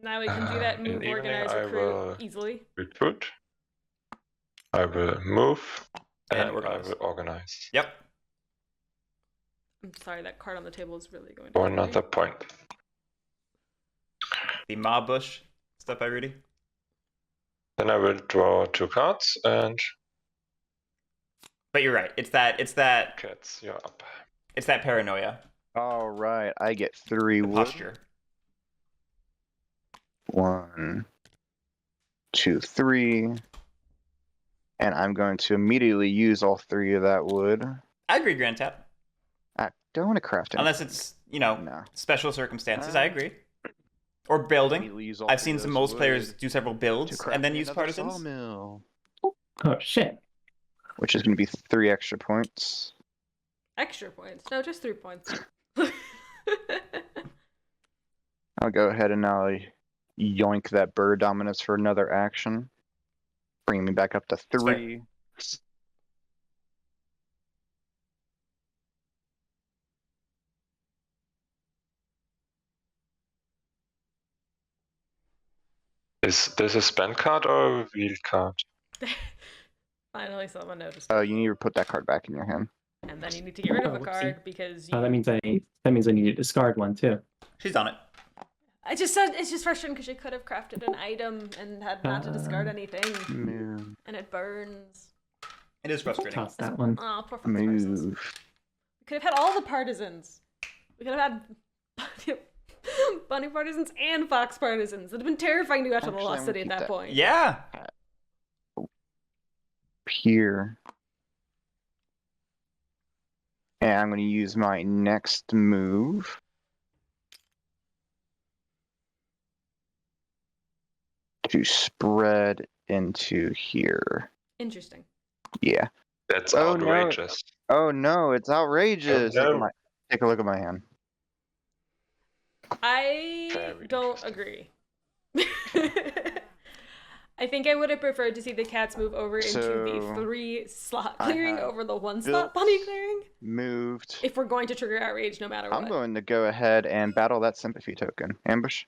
Now we can do that in move evening, organize I recruit will- easily. Recruit. I will move. And And I organize. will organize. Yep. I'm sorry, that card on the table is really going to For kill me. another point. The mob bush stuff by Rudy. Then I will draw 2 cards and But you're right. It's that cats, you're up. paranoia. All right, I get 3 The wood. posture. 1, 2, 3. And I'm going to immediately use all 3 of that wood. I agree, Grand Tap. I don't want to craft it. Unless it's, No. special circumstances, I agree. Or building. Immediately use all I've 3 seen of some those most wood players do several to builds craft and then me use another partisans. sawmill, Oh, shit. which is going to be 3 extra points. Extra points. No, just 3 points. I'll go ahead and now yoink that bird dominance for another action. Bringing me back up to 3. Is this a spend card or a reveal card? Finally, someone noticed. Oh, you need to put that card back in your hand. And then you need to get rid of Oh, a whoopsie. card because you... That means I need to discard one too. She's on it. I just said it's just frustrating because you could have crafted an item and had not to discard anything, Move. and it burns. It is frustrating. Toss that one. Oh, poor fox partisans. We Move. could have had all the partisans. We could have had bunny partisans and fox partisans. It'd have been terrifying to go out to the Actually, lost I'm city gonna at keep that that. point. Yeah. Here. And I'm going to use my next move. To spread into here. Interesting. Yeah. That's Oh, no. outrageous. Oh no, it's outrageous. Oh, no. Take a look at my hand. I Very don't agree. I think I would have preferred to see the cats move over into the So, 3 slot I clearing have over the 1 built- slot bunny clearing. Moved. If we're going to trigger outrage no matter I'm what. going to go ahead and battle that sympathy token. Ambush.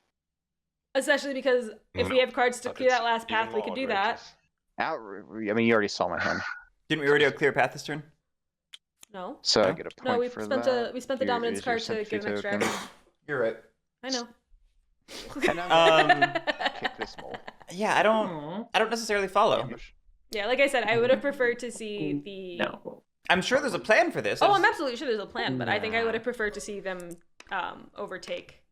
Especially because if we No, have cards to But clear it's that last path, even we more could do that. outrageous. I mean, you already saw my hand, Didn't we already have clear path this turn? No. so I No? get a point No, we for spent that. we spent the Here dominance is your card to sympathy get an extra token. action. You're right. I know. And I'm gonna Um, kick this mole. Yeah, I don't necessarily follow. Ambush. Yeah, like I said, I would have preferred to see the. No. I'm sure there's a plan for this. Oh, I'm absolutely sure there's a plan, but I think I would Nah. have preferred to see them overtake.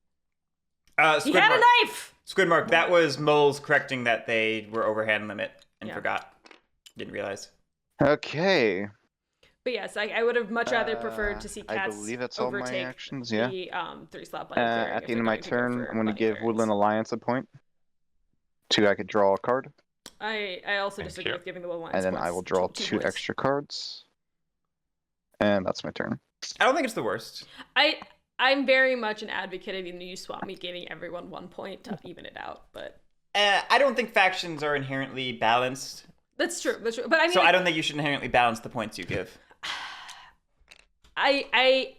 He Squidmark. had a knife. Squidmark, that was moles correcting that they were overhand limit and Yeah. forgot. Didn't realize. Okay. But yes, I would have much rather preferred to see I cats believe that's all my overtake actions, yeah. the 3-slot bunny clearing At if the end they're of my going to go turn, for I'm going to bunny give clearance. Woodland Alliance a point. 2, I could draw a card, I also Thank disagree you. with giving the Woodland and then Alliance I will draw two 2 points. extra cards. And that's my turn. I don't think it's the worst. I'm very much an advocate of the new swap meet giving everyone 1 point to even it out, but I don't think factions are inherently balanced, that's true. That's true. But I mean, so I don't think you should inherently balance the points you give. I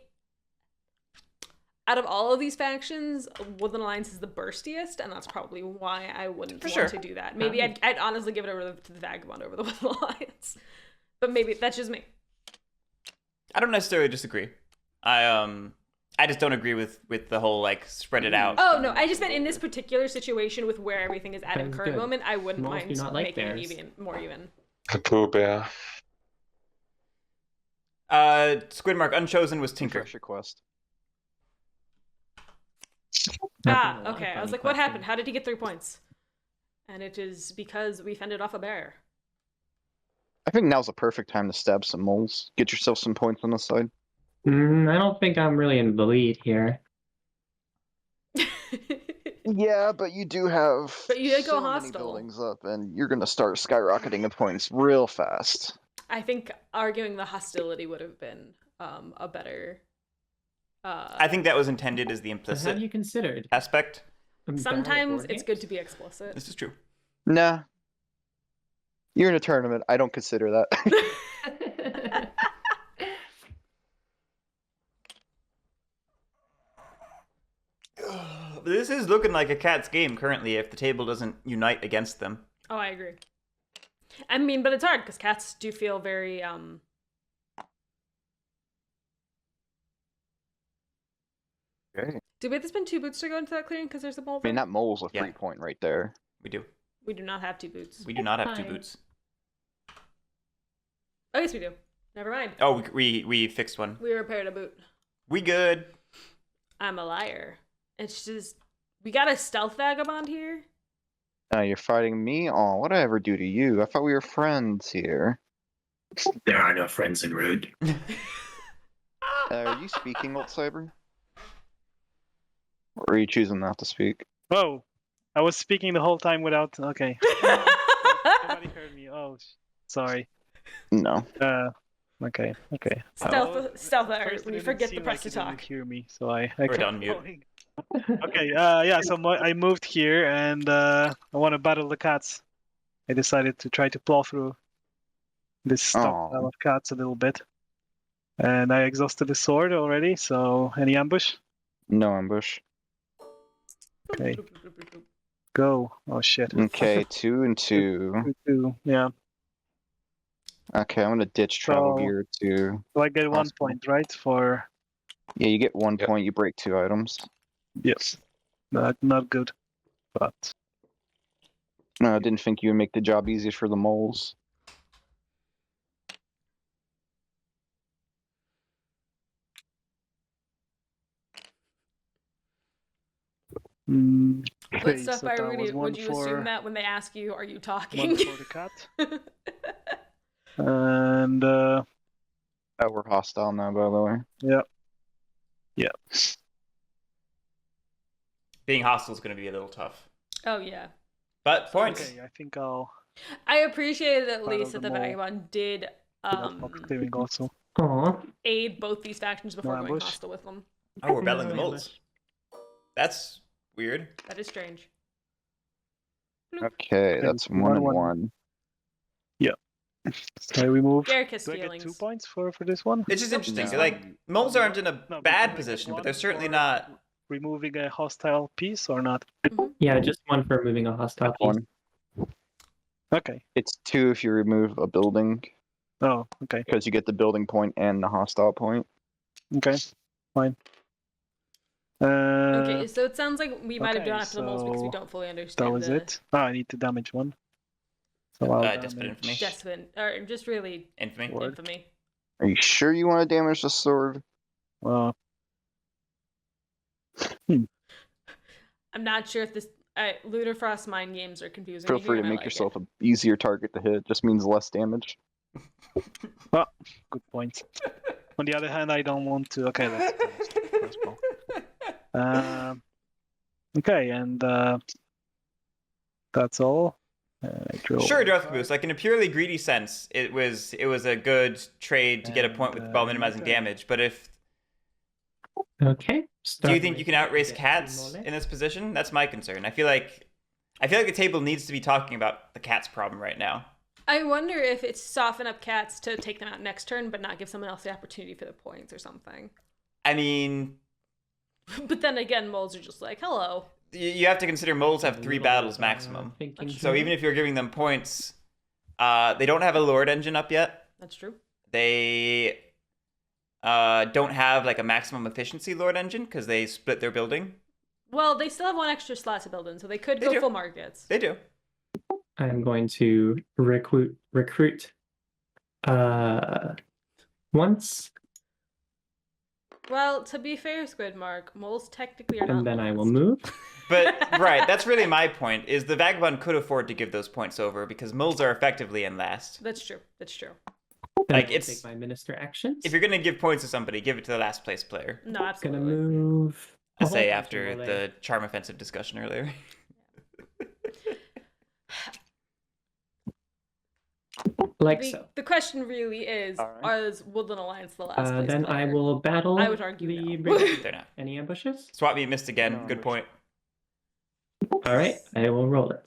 out of all of these factions, Woodland Alliance is the burstiest, and that's probably why I wouldn't For want sure. to do that. Maybe I'd honestly give it over to the Vagabond over the Woodland Alliance, but maybe that's just me. I don't necessarily disagree. I just don't agree with the whole like spread it out. Oh no, I just meant in this particular situation with where everything is at in Sounds current good. moment, I wouldn't Moles mind do not like making it bears. even more even. The Pooh Bear. Squidmark, Unchosen was Tinker. Refresh request. Ah, That's a lot of okay. I was funny like, what happened? questions. How did he get 3 points? And it is because we fended off a bear. I think now's the perfect time to stab some moles. Get yourself some points on the side. I don't think I'm really in the lead here. Yeah, but you do have But you did go so many hostile. buildings up, and you're gonna start skyrocketing the points real fast. I think arguing the hostility would have been a better. I think that was intended as the But have implicit you considered? aspect. Sometimes it's good to be explicit. This is true. Nah. You're in a tournament. I don't consider that. This is looking like a cat's game currently if the table doesn't unite against them. Oh, I agree. I mean, but it's hard because cats do feel very Okay. Do we have to spend 2 boots to go into that clearing because there's a mole? I mean, there? that mole's a Yeah. 3-point right there. We do. We do not have 2 boots. We do not have 2 Hi. boots. Oh, yes, we do. Never mind. Oh, we fixed one. We repaired a boot. We good. I'm a liar. It's just we got a stealth vagabond here. You're fighting me? Oh, what did I ever do to you? I thought we were friends here. There are no friends in Root. Are you speaking, Ultcyber? Or are you choosing not to speak? Oh, I was speaking the whole time without. Okay. Nobody heard me. Oh, sorry. No. Okay. Stealth At alert. first it When you didn't forget the seem press like to you didn't talk. hear me, so I We're kept done mute. going. Okay. Yeah. So I moved here, and I want to battle the cats. I decided to try to plow through this stockpile of cats a little bit, and I exhausted the sword already. So any ambush? No ambush. Okay. Go. Oh shit. Okay, 2 and 2. 2. Yeah. Okay, I'm gonna ditch travel So- gear to. So I get 1 Possible. point, right? For Yeah, you get 1 Yep. point. You break 2 items. yes. Not good, but No, I didn't think you would make the job easier for the moles. But okay, stuff so by that was Rudy, one would you for assume that when they ask you, are you talking? one for the cat, and Oh, we're hostile now, by the way. yeah. Being hostile is going to be a little tough. Oh yeah. But points. Okay, I think I'll I appreciated at Battle least that the the mole. vagabond did fox clearing also. Aw. aid both these factions before No going ambush. hostile with them. Oh, we're battling the No moles. That's weird. That is strange. Okay, that's 1 and 1. So I remove. Guerric has Do I get feelings. 2 points for this one? It's just interesting. No. Like moles aren't in a No, bad because I get position, but 1 they're certainly for not. removing a hostile piece or not. Yeah, just one for moving a hostile piece. 1. Okay. It's 2 if you remove a building, Oh, okay. because you get the building point and the hostile point. Okay. Fine. Okay, so it sounds like we might have okay, done after the moles because we so don't fully understand that was it. Oh, I need to damage 1. So I'll Desperate Infamy. Despot, or just really Infamy. Word. infamy. Are you sure you want to damage the sword? Well, I'm not sure if this LunarFrost mind games are confusing. Feel me free here, to and I make like yourself it. an easier target to hit. Just means less damage. good point. On the other hand, I don't want to. Okay, let's finish the first ball. Okay, and that's all. Sure, Darth Caboose. Like in a purely greedy sense, it was a good trade to get a point with while minimizing damage. But if Okay. do you think you can outrace cats in this position? That's my concern. I feel like the table needs to be talking about the cat's problem right now. I wonder if it's soften up cats to take them out next turn, but not give someone else the opportunity for the points or something. I mean, But then again, moles are just like, hello. you have to consider moles have 3 battles maximum. So even if you're giving them points, they don't have a Lord engine up yet. That's true. They don't have like a maximum efficiency Lord engine because they split their building. Well, they still have 1 extra slot to build in, so they could They go do. full markets. They do. I'm going to recruit once, Well, to be fair, Squidmark, moles technically are not and then I will moles. move. But right, that's really my point. Is the Vagabond could afford to give those points over because moles are effectively in last. That's true. That's true. Then Like, I will it's- take my minister actions. If you're gonna give points to somebody, give it to the last place player. No, Gonna absolutely. move. I a say whole bunch after of the charm offensive discussion earlier. like the, so. the question really is, Alright. is Woodland Alliance the last place Then I player? will battle. I would argue the no. They're not. Any ambushes? Swap meet missed again. No, Good ambushes. point. All right, I will roll it.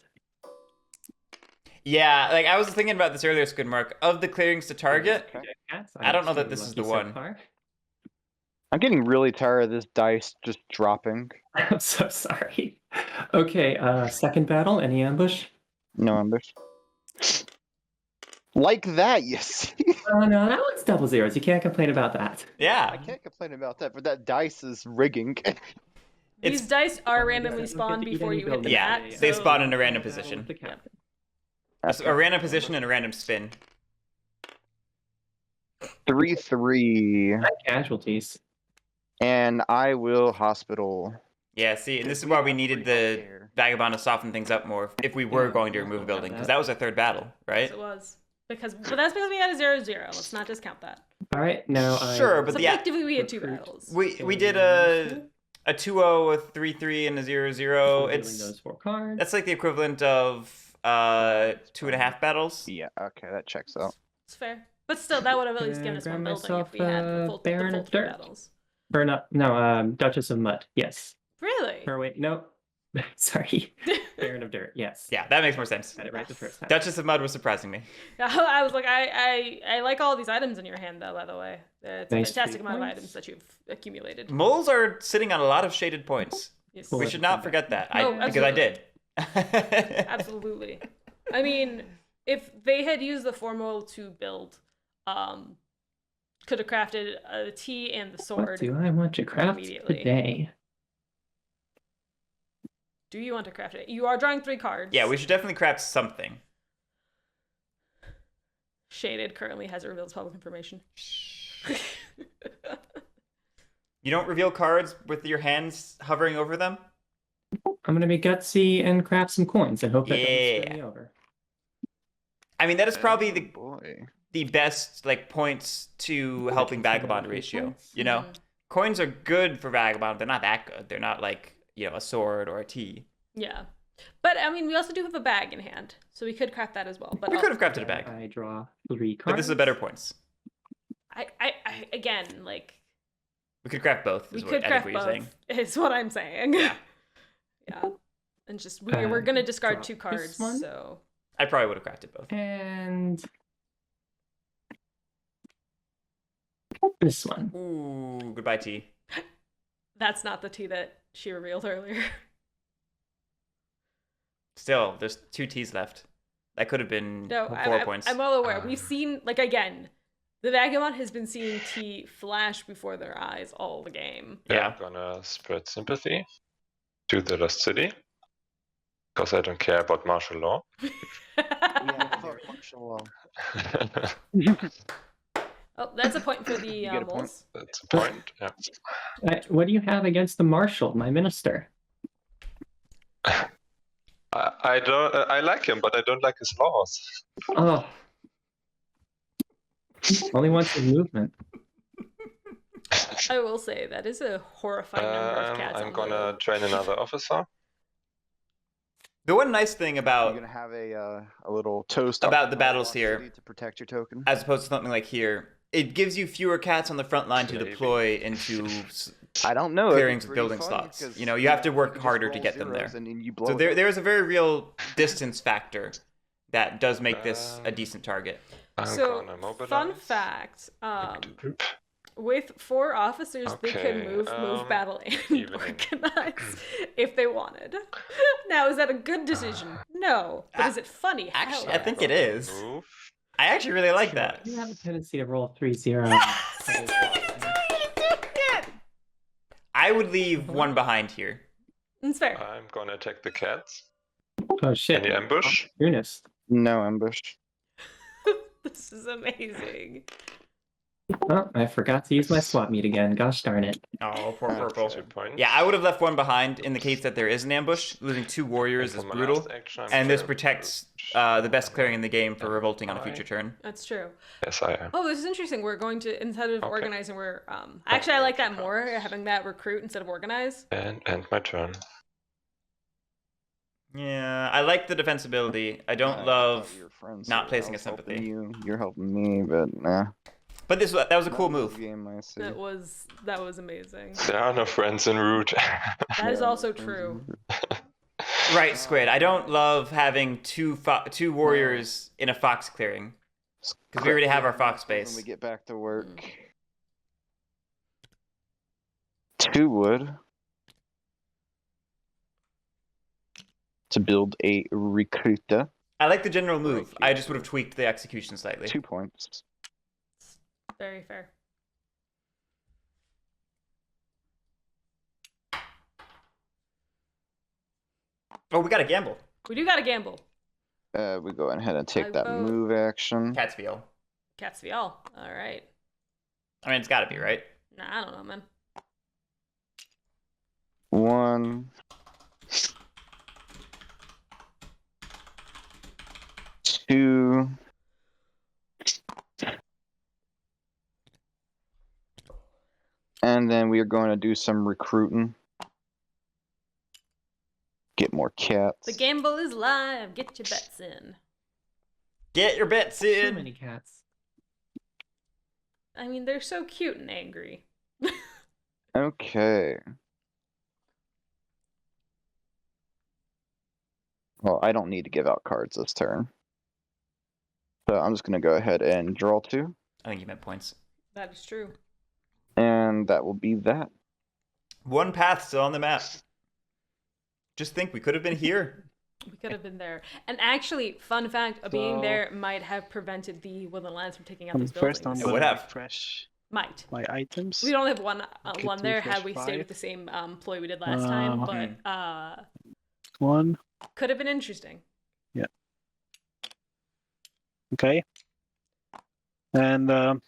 Yeah, like I was thinking about this earlier, Squidmark. Of the clearings to target, Okay. Cats, I don't know that too this is lucky the so one. far. I'm getting really tired of this dice just dropping. I'm so sorry. Okay, second battle. Any ambush? No ambush. Like that, you see? Oh no, that one's double zeros. You can't complain about that. Yeah. I can't complain about that, but that dice is rigging. These It's- dice are Oh, randomly you don't get spawned to eat before any you hit the buildings Yeah, mat. they so- spawn in a random Battle position. with the captain. A random position and a random spin. 3-3, Casualties. and I will hospital. Yeah, see, and this is We why we have needed 3 the here. Vagabond to soften things up more if we were Yeah, going to I remove a don't building, have because that. that was our third battle, right? Yes, it was. But that's because we had a 0-0. Let's not discount that. All right, now Sure, I but So the- effectively, we had 2 recruit- battles. We did a 2-0, a 3-3, and a 0-0. dealing It's those 4 cards. that's like the equivalent of 2.5 battles. Yeah, okay, that checks out. It's fair. But still, that would have at least given us Grab 1 building if myself, we had the Baron full of 3 Dirt. battles. Or not? No, Duchess of Mud. Yes. Really? Or wait, no. Sorry, Baron of Dirt. Yes. Yeah, that makes more sense. Got it right the first time. Duchess of Mud was surprising me. I was like, I like all these items in your hand, though, by the way. It's a Nice fantastic 3 amount of points. items that you've accumulated. Moles are sitting on a lot of shaded points. Yes. Cool. We should not forget that. No, Because I did. Absolutely. I mean, if they had used the formula to build, could have crafted a T and the What sword. do I want to craft immediately. today? Do you want to craft it? You are drawing 3 cards. Yeah, we should definitely craft something. Shaded currently has it reveals public information. You don't reveal cards with your hands hovering over them? I'm gonna be gutsy and craft some coins and hope that doesn't Yeah. screw me over. I mean, that is probably Oh, boy. the best like points to helping Vagabond ratio. You know, Mhm. coins are good for Vagabond. They're not that good. They're not like a sword or a T. Yeah. But, I mean, we also do have a bag in hand, so we could craft that as well. But We could have crafted a bag, I draw 3 cards. but this is better points. I again, like, We could craft both. we Is could what, I craft think what you're both, saying. is what I'm saying. Yeah. Yeah. And just, we're going to discard drop 2 this cards, one. so... I probably would have crafted both. And this one. Ooh, goodbye T. That's not the T that she revealed earlier. Still, there's 2 T's left. That could have been No, 4 points. I'm well aware. We've seen, like, again, the Vagabond has been seeing T flash before their eyes all the game. Yeah. I'm gonna spread sympathy to the Lost City. Because I don't care about martial law. Yeah, fuck martial law. Oh, that's a point for the You get a point. moles. That's a point. Yeah. What do you have against the marshal, my minister? I don't. I like him, but I don't like his laws. Oh. Only wants the movement. I will say, that is a horrifying number of cats. I'm on gonna the train another officer. The one nice thing You're about gonna have a little toast about the battles here, to protect your token. as opposed to something like here, it gives you fewer cats on the front line to Maybe. deploy into I don't know. clearings with building slots. You know, you have to work harder to get them there. So there is a very real distance factor that does make this a decent target. I'm So, gonna mobilize. fun fact, with 4 officers, they Okay, can move battle, and evening. organize if they wanted. Now, is that a good decision? No. But is it funny? Actually, Hell I think it is. Move. I actually really like that. You have a tendency to roll 3-0. I would leave one behind here. It's fair. I'm gonna attack the cats. Oh shit. Any ambush? Eunice. No ambush. This is amazing. Oh, I forgot to use my swap meet again. Gosh darn it. Oh, poor purple. 2 points. Yeah, I would have left one behind in the case that there is an ambush. Losing 2 warriors And is for my brutal. last action, I'm And this gonna- protects the best clearing in the game for revolting on a future turn. That's true. Yes, I am. Oh, this is interesting. We're going to, instead of Okay. organizing, we're actually I like that more, having that recruit instead of organize. And end my turn. Yeah, I like the defensibility. I don't love not placing a sympathy. You're helping me, but nah. But that was a cool Not move. this Game, I see. That was amazing. There are no friends en route. That is also true. Right, Squid. I don't love having two warriors in a fox clearing. Because we already have our fox When base. we get back to work. 2 wood. To build a recruiter. I like the general move. I just would have tweaked the execution slightly. 2 points. Very fair. Oh, we got to gamble. We do gotta gamble. We go ahead and take I that vote- move action. Catsfield. Cats v all. All right. I mean, it's got to be, right? Nah, I don't know, man. 1. 2. And then we are going to do some recruiting. Get more cats. The gamble is live. Get your bets in. Get your bets Too in. many cats. I mean, they're so cute and angry. Okay. Well, I don't need to give out cards this turn. So I'm just going to go ahead and draw 2. I think you meant points. That is true. And that will be that. One path still on the map. Just think, we could have been here. We could have been there. And actually, fun fact, being So- there might have prevented the Woodland Lands from taking out these First, I'm buildings. It would gonna have. refresh Might. my items. We only have one Get one to there refresh had we stayed 5. with the same ploy we did last time, Mhm. but 1. could have been interesting. Okay. And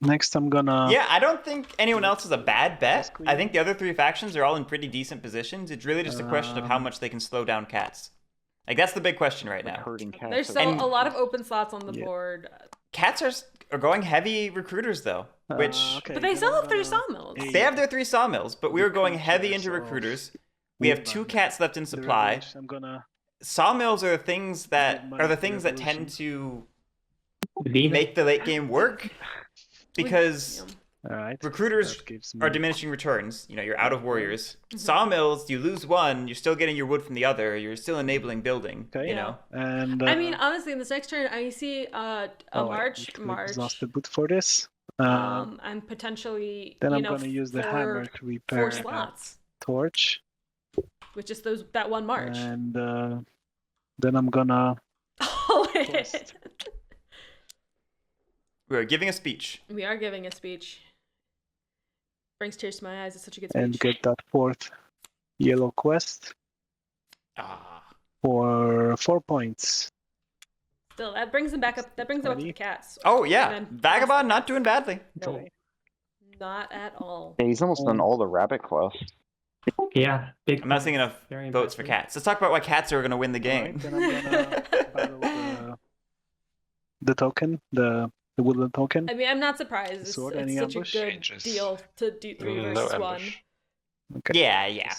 next, I'm gonna. Yeah, I don't think anyone else is a bad bet. Yes, queen. I think the other 3 factions are all in pretty decent positions. It's really just a question of how much they can slow down cats. Like, that's the big question right Like now. herding cats. There's are still And- a lot of open slots on the Yeah. board. Cats are going heavy recruiters, though. Which, Okay, But they then still I'm have 3 gonna- sawmills. Hey, they have their 3 sawmills, but we were going heavy Recruiters into of recruiters. We have 2 woodland. cats left in the supply. revolution, I'm gonna. Sawmills are the things that My are the things that revolution. tend to V. make the late game work, because Yeah. All right. recruiters that gives are me- diminishing returns. You know, you're out of warriors. Mhm. Sawmills, you lose one, you're still getting your wood from the other. You're still enabling building. Okay. You know, And I mean, honestly, in this next turn, I see a oh, I march, need to march, exhaust the boot for this. and potentially, Then you I'm know, gonna use the four- hammer to repair 4 slots, torch. which is that one march. And Then I'm gonna Oh, Quest. We're giving a speech. we are giving a speech. Brings tears to my eyes. It's such a good and speech. get that 4th yellow quest Ah. for 4 points. Still, that brings them back up. That brings them up to 20. the cats. Oh yeah, And then- Vagabond not doing badly. No, not at all. Yeah, he's almost done all the rabbit quests. Yeah, big. I'm not seeing enough Very votes for impressive. cats. Let's talk about why cats are going to win the game. Alright, then I'm gonna battle the token, the woodland token. I mean, I'm not surprised. It's, Sword, it's any such ambush? a good Changes. deal to do 3 No versus 1. ambush. Okay. Yeah.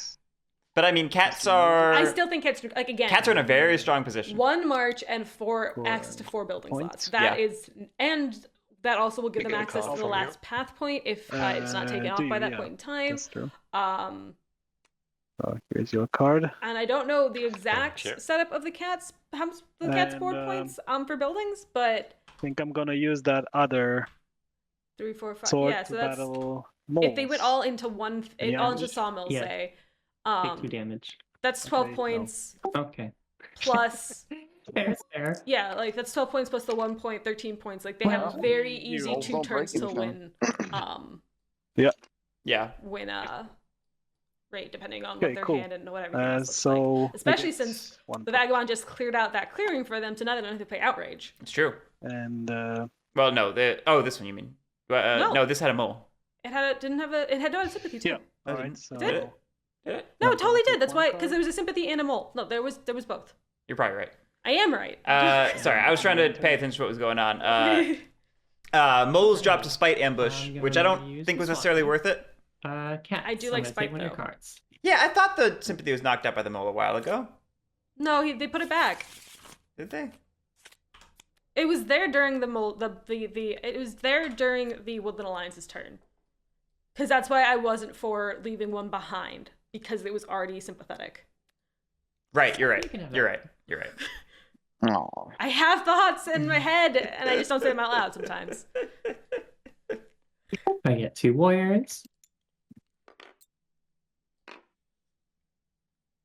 But I mean, cats are. I still think cats, like, again, Cats are in a very strong position. 1 march and 4 For access to 4 building points? slots. That Yeah. is, and that also will give You them get a access call to the from last path point if it's not taken do off by you? that Yeah, point in time. That's true. Um, Here's your card. and I don't know the exact you. setup of the cats, how much the cats' And, board points for buildings, but I think I'm gonna use that other 3, 4, 5. sword Yeah, to so that's battle if they went moles. all into one, Any all into ambush? sawmills, Yeah. say. Take 2 damage. That's 12 Okay, no. points Okay. plus. Fair. Yeah, like that's 12 points plus the 1 point, 13 points. Like they Well, have very you easy all 2 don't turns break to anything. Yeah. win rate depending on Okay, what their cool. hand and what everything else looks like. So Especially since one the Vagabond just cleared out that clearing for them, so now they don't have to play Outrage. It's true. and Well, no. This one you mean? No. No, this had a mole. It had no sympathy too. yeah. Oh, All didn't- right. So did it? Did it? No, it totally did. Take That's one why, because card. there was a sympathy and a mole. No, there was both. You're probably right. I am right. Sorry, I was trying to pay attention to what was going on. Moles dropped a spite ambush, I'm which I gonna don't use think was this necessarily one. worth it. Cats. I do I'm like gonna spite, take one of your though. cards. Yeah, I thought the sympathy was knocked out by the mole a while ago. No, they put it back. Did they? It was there during it was there during the Woodland Alliance's turn. Because that's why I wasn't for leaving one behind, because it was already sympathetic. Right, you're You can right. have You're it. right. You're right. Aw. I have thoughts in my head, and I just don't say them out loud sometimes. I get 2 warriors.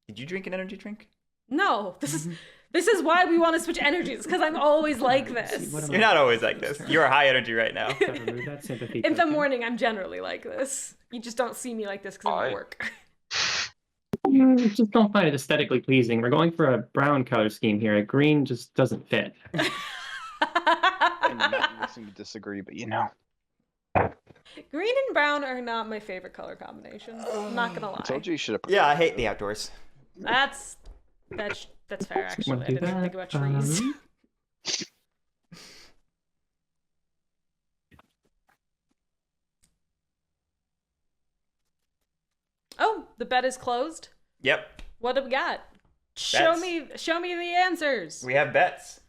Did you drink an energy drink? No, this is why we want to switch energies, because I'm always like this. What am You're not always like this. You're high energy right now. Gotta remove that sympathy In the token. morning, I'm generally like this. You just don't see me like this because I'm at I- work. Just don't find it aesthetically pleasing. We're going for a brown color scheme here. A green just doesn't fit. I'm not listening to disagree, but you know. Green and brown are not my favorite color combinations. I'm not gonna I told lie. you should have. Yeah, I hate the outdoors. That's fair actually. Wanna I do didn't even that? think about trees. Oh, the bet is closed. Yep, What do we got? Show Bets. me the answers. we have bets.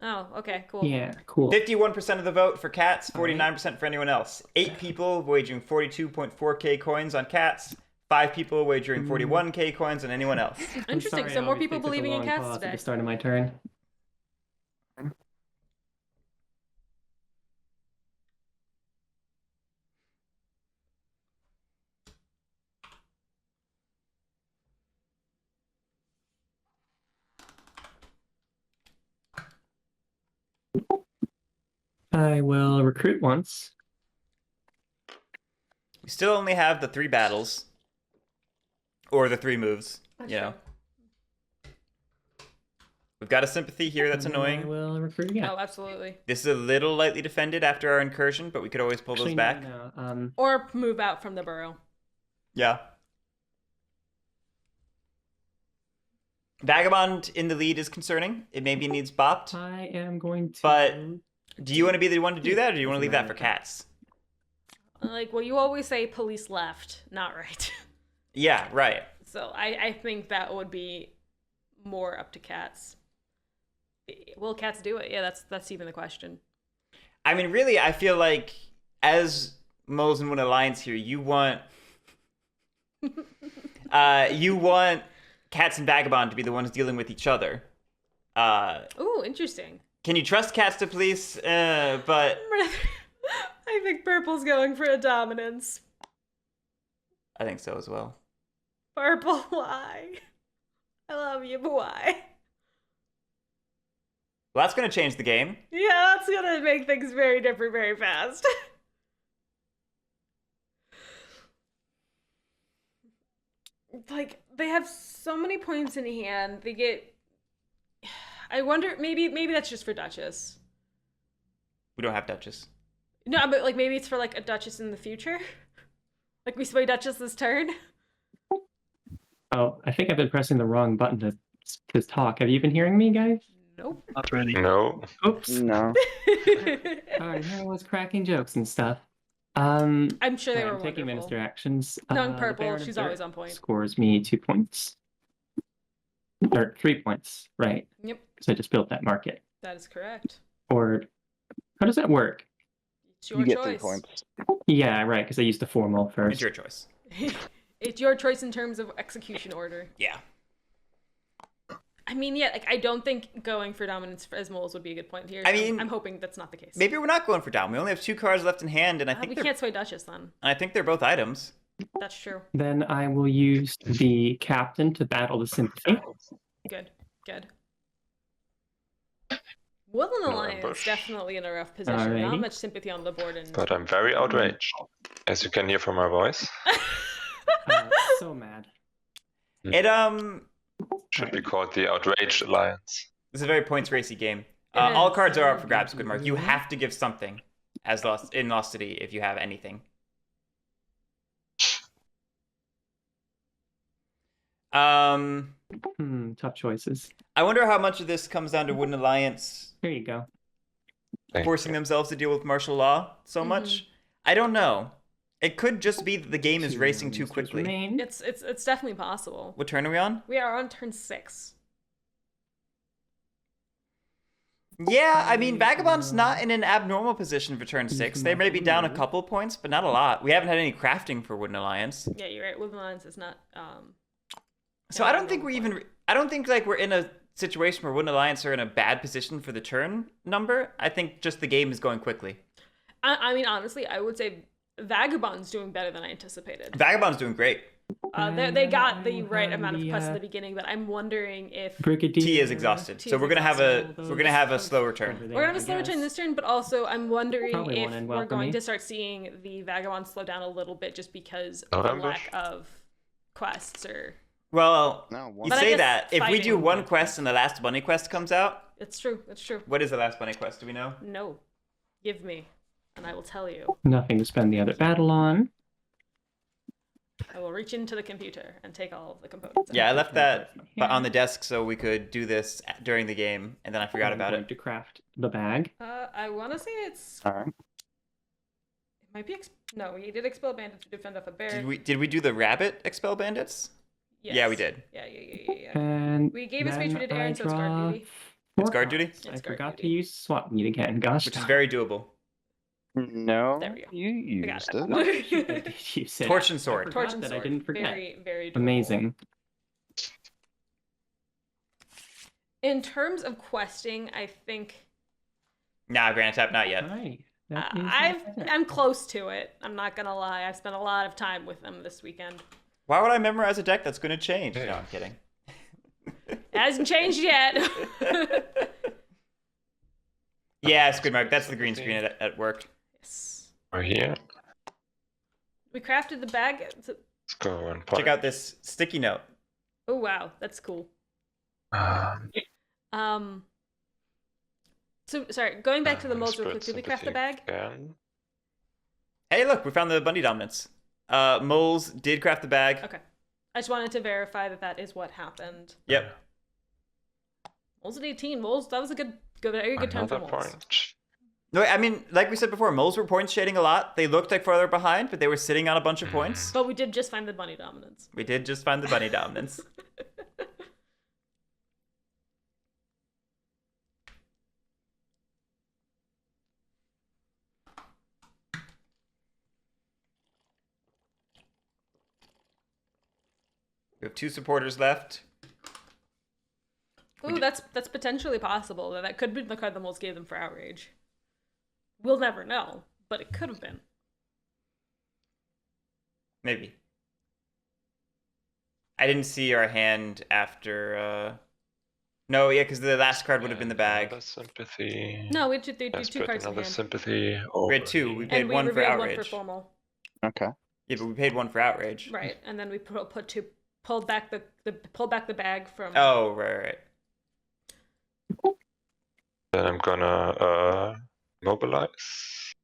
Oh, okay, cool. Yeah, cool. 51% of the vote for cats, All right. 49% for anyone else. 8 people wagering 42.4k coins on cats. 5 people wagering 41k coins on anyone else. I'm Interesting. sorry, So I more always people take such a believing in long cats pause at today. the start of my turn. I will recruit once. We still only have the 3 battles. Or the 3 moves, you know. We've got a sympathy here that's and annoying. I will recruit again. Oh, absolutely. This is a little lightly defended after our incursion, but we could always pull Actually, those back. No. Or move out from the burrow. Yeah. Vagabond in the lead is concerning. It maybe needs bopped. I am going to. But do you want to be the one to do that, or do you want to leave that for cats? Like, well, you always say police left, not right. Yeah, right. So I think that would be more up to cats. Will cats do it? Yeah, that's even the question. I mean, really, I feel like as Moles and One Alliance here, you want Cats and Vagabond to be the ones dealing with each other. Ooh, interesting. Can you trust Cats to police? But I think Purple's going for a dominance. I think so as well. Purple, why? I love you, but why? Well, that's going to change the game. Yeah, that's gonna make things very different very fast. Like, they have so many points in hand. They get... I wonder, maybe that's just for Duchess. We don't have Duchess. No, but like maybe it's for like a Duchess in the future. Like we sway Duchess this turn. Oh, I think I've been pressing the wrong button to talk. Have you been hearing me, guys? Nope. Not really. No. Oops. No. Sorry, I was cracking jokes and stuff. I'm sure they I'm were taking wonderful. minister actions. Knowing The purple, Baron of she's Dirt always on point. Scores me 2 points. Or 3 points, right? Yep, So I just built that market. that is correct. Or how does that work? It's your You get choice. 3 points. Yeah, right, because I used the formal first. It's your choice. It's your choice in terms of execution order. Yeah. I mean, yeah, like I don't think going for dominance as moles would be a good point here. I mean, I'm hoping that's not the case. Maybe we're not going for down. We only have 2 cards left in hand, and I think we they're can't sway Duchess then. I think they're both items. That's true. Then I will use the captain to battle the sympathy. Good. Woodland No Alliance ambush. definitely in a rough position. Not Alrighty. much sympathy on the board, and But I'm very outraged, as you can hear from my voice. So mad. It Should be called the Outraged Alliance. This is a very points racy game. It All is. cards are up for grabs, good mark. You have to give something as in Lost City if you have anything. Tough choices. I wonder how much of this comes down to Wooden Alliance There you go. Thank forcing you. themselves to deal with martial law so much. I don't know. It could just be that the game is 2 racing too ministers quickly. remain. it's definitely possible. What turn are we on? We are on turn 6. Yeah, I mean, Vagabond's not in an abnormal position for turn 6. They may be down a couple points, but not a lot. We haven't had any crafting for Wooden Alliance. Yeah, you're right. Woodland Alliance is not. So I don't think we're even. I don't think like we're in a situation where Wooden Alliance are in a bad position for the turn number. I think just the game is going quickly. I mean, honestly, I would say Vagabond's doing better than I anticipated. Vagabond's doing great. They got the right And amount of the, quests at the beginning, but I'm wondering if Brigadier. T is exhausted, T so is we're gonna have exhausted. we're gonna have a slower turn. Over there, we're gonna have a I slower turn guess. this turn, but also I'm wondering Probably if won't end we're well for going me. to start seeing the Vagabond slow down a little bit just because No of the ambush? lack of quests or. Well, No, you one. But I say guess that if we fighting do would one be quest and the last bunny quest comes out, It's true. It's true. what is the last bunny quest? Do we know? No, give me, and I will tell you. Nothing to spend the other battle on. I will reach into the computer and take all of the components. Yeah, I left that Yeah. on the desk so we could do this during the game, and then I forgot I'm about going it. to craft the bag. I want to say it's. All right. It might be. No, we did expel bandits to defend off a bear. Did we do the rabbit expel bandits? Yes. Yeah, we did. Yeah. And We gave a speech, we did then Aaron, I so it's guard draw duty. four It's guard duty? cards. It's I guard forgot duty. to use swap meet again. Gosh, Which is very doable. No, There we go. you I got used it. it. I did use it. Torch and sword. I forgot Torch and that sword. I didn't forget. Very doable. Amazing. In terms of questing, I think Nah, Grand Tap, not yet. Alright. that is I'm close to it. I'm not gonna lie. I've spent a lot of time with them this weekend. Why would I memorize a deck that's going to change? No, I'm kidding. It hasn't changed yet. Yeah, Squid Mark, that's the green screen at work. Yes. We're here. We crafted the bag. Let's go and Check out this sticky note. Oh wow, that's cool. So sorry, going back to the molds real quick. Did we craft the bag? Again. Hey, look, we found the bunny dominance. Moles did craft the bag. Okay. I just wanted to verify that that is what happened. Yep. Moles at 18. Moles, that was a very good time for Another moles. point. No, I mean, like we said before, moles were points shading a lot. They looked like farther behind, but they were sitting on a bunch of points. But we did just find the bunny dominance. We did just find the bunny dominance. We have 2 supporters left. Ooh, that's potentially possible. That could be the card the moles gave them for outrage. We'll never know, but it could have been. Maybe. I didn't see our hand after... No, yeah, because the last card would have been the bag. Another sympathy. No, we did do Let's two put cards in another hand. sympathy. We had two. over We here. paid And we one for revealed outrage. one for formal. Okay. Yeah, but we paid one for outrage. Right, and then we pulled back the bag from. Oh, right. Then I'm gonna mobilize.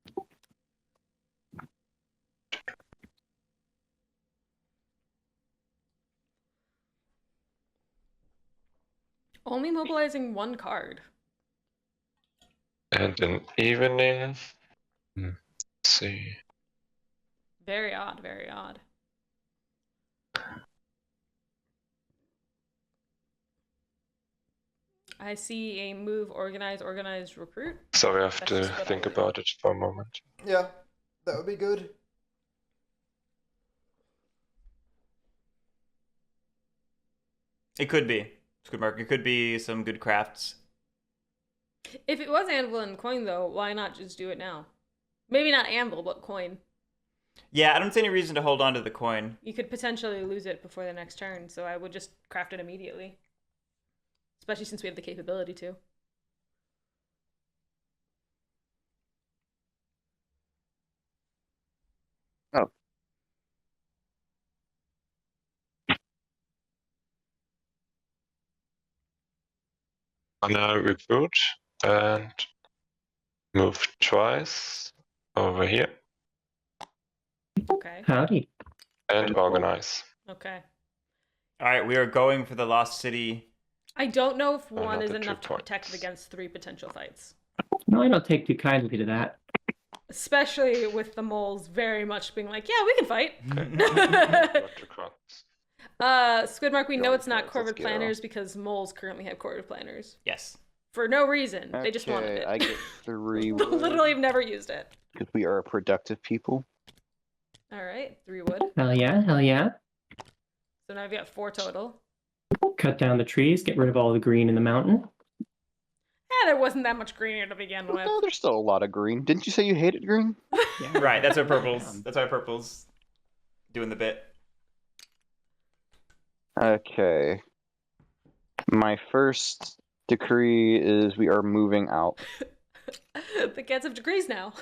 Only mobilizing one card. And an evening. Let's see. Very odd, very odd. I see a move, organize, recruit. Sorry, I have That's to just what I think would- about it for a moment. Yeah, that would be good. It could be. It's good, Mark. It could be some good crafts. If it was anvil and coin, though, why not just do it now? Maybe not anvil, but coin. Yeah, I don't see any reason to hold on to the coin. You could potentially lose it before the next turn, so I would just craft it immediately. Especially since we have the capability to. Oh. I'm gonna recruit and move twice over here Okay. Howdy. and organize. Okay. All right, we are going for the Lost City. I don't know if one is Another 2 enough to protect points. against 3 potential fights. No, I don't take too kindly to that. Especially with the moles very much being like, yeah, we can fight. Got the cross. Squidmark, we know Go it's not let's Corvid go. planners because moles currently have Corvid planners. Yes. For no reason. They just wanted Okay, it. I get 3 Literally have never used it. because we are productive people. Alright, 3 wood. Hell yeah, hell yeah. So now I've got 4 total. Cut down the trees, get rid of all the green in the mountain. There wasn't that much green here to begin with. No, there's still a lot of green. Didn't you say you hated green? Yeah. Right, that's our purples. That's our purples doing the bit. Okay. My first decree is we are moving out. The cats have degrees now.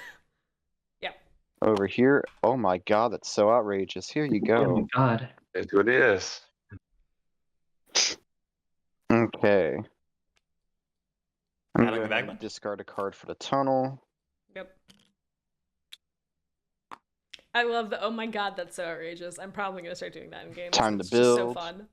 Over here. Oh my god, that's so outrageous. Here you Oh my go. god. It really is. Okay. I'm Adding gonna the go ahead and Vagabond? discard a card for the tunnel. Yep. I love the, oh my god, that's so outrageous. I'm probably going to start doing that in game. Time to It's just so build. fun.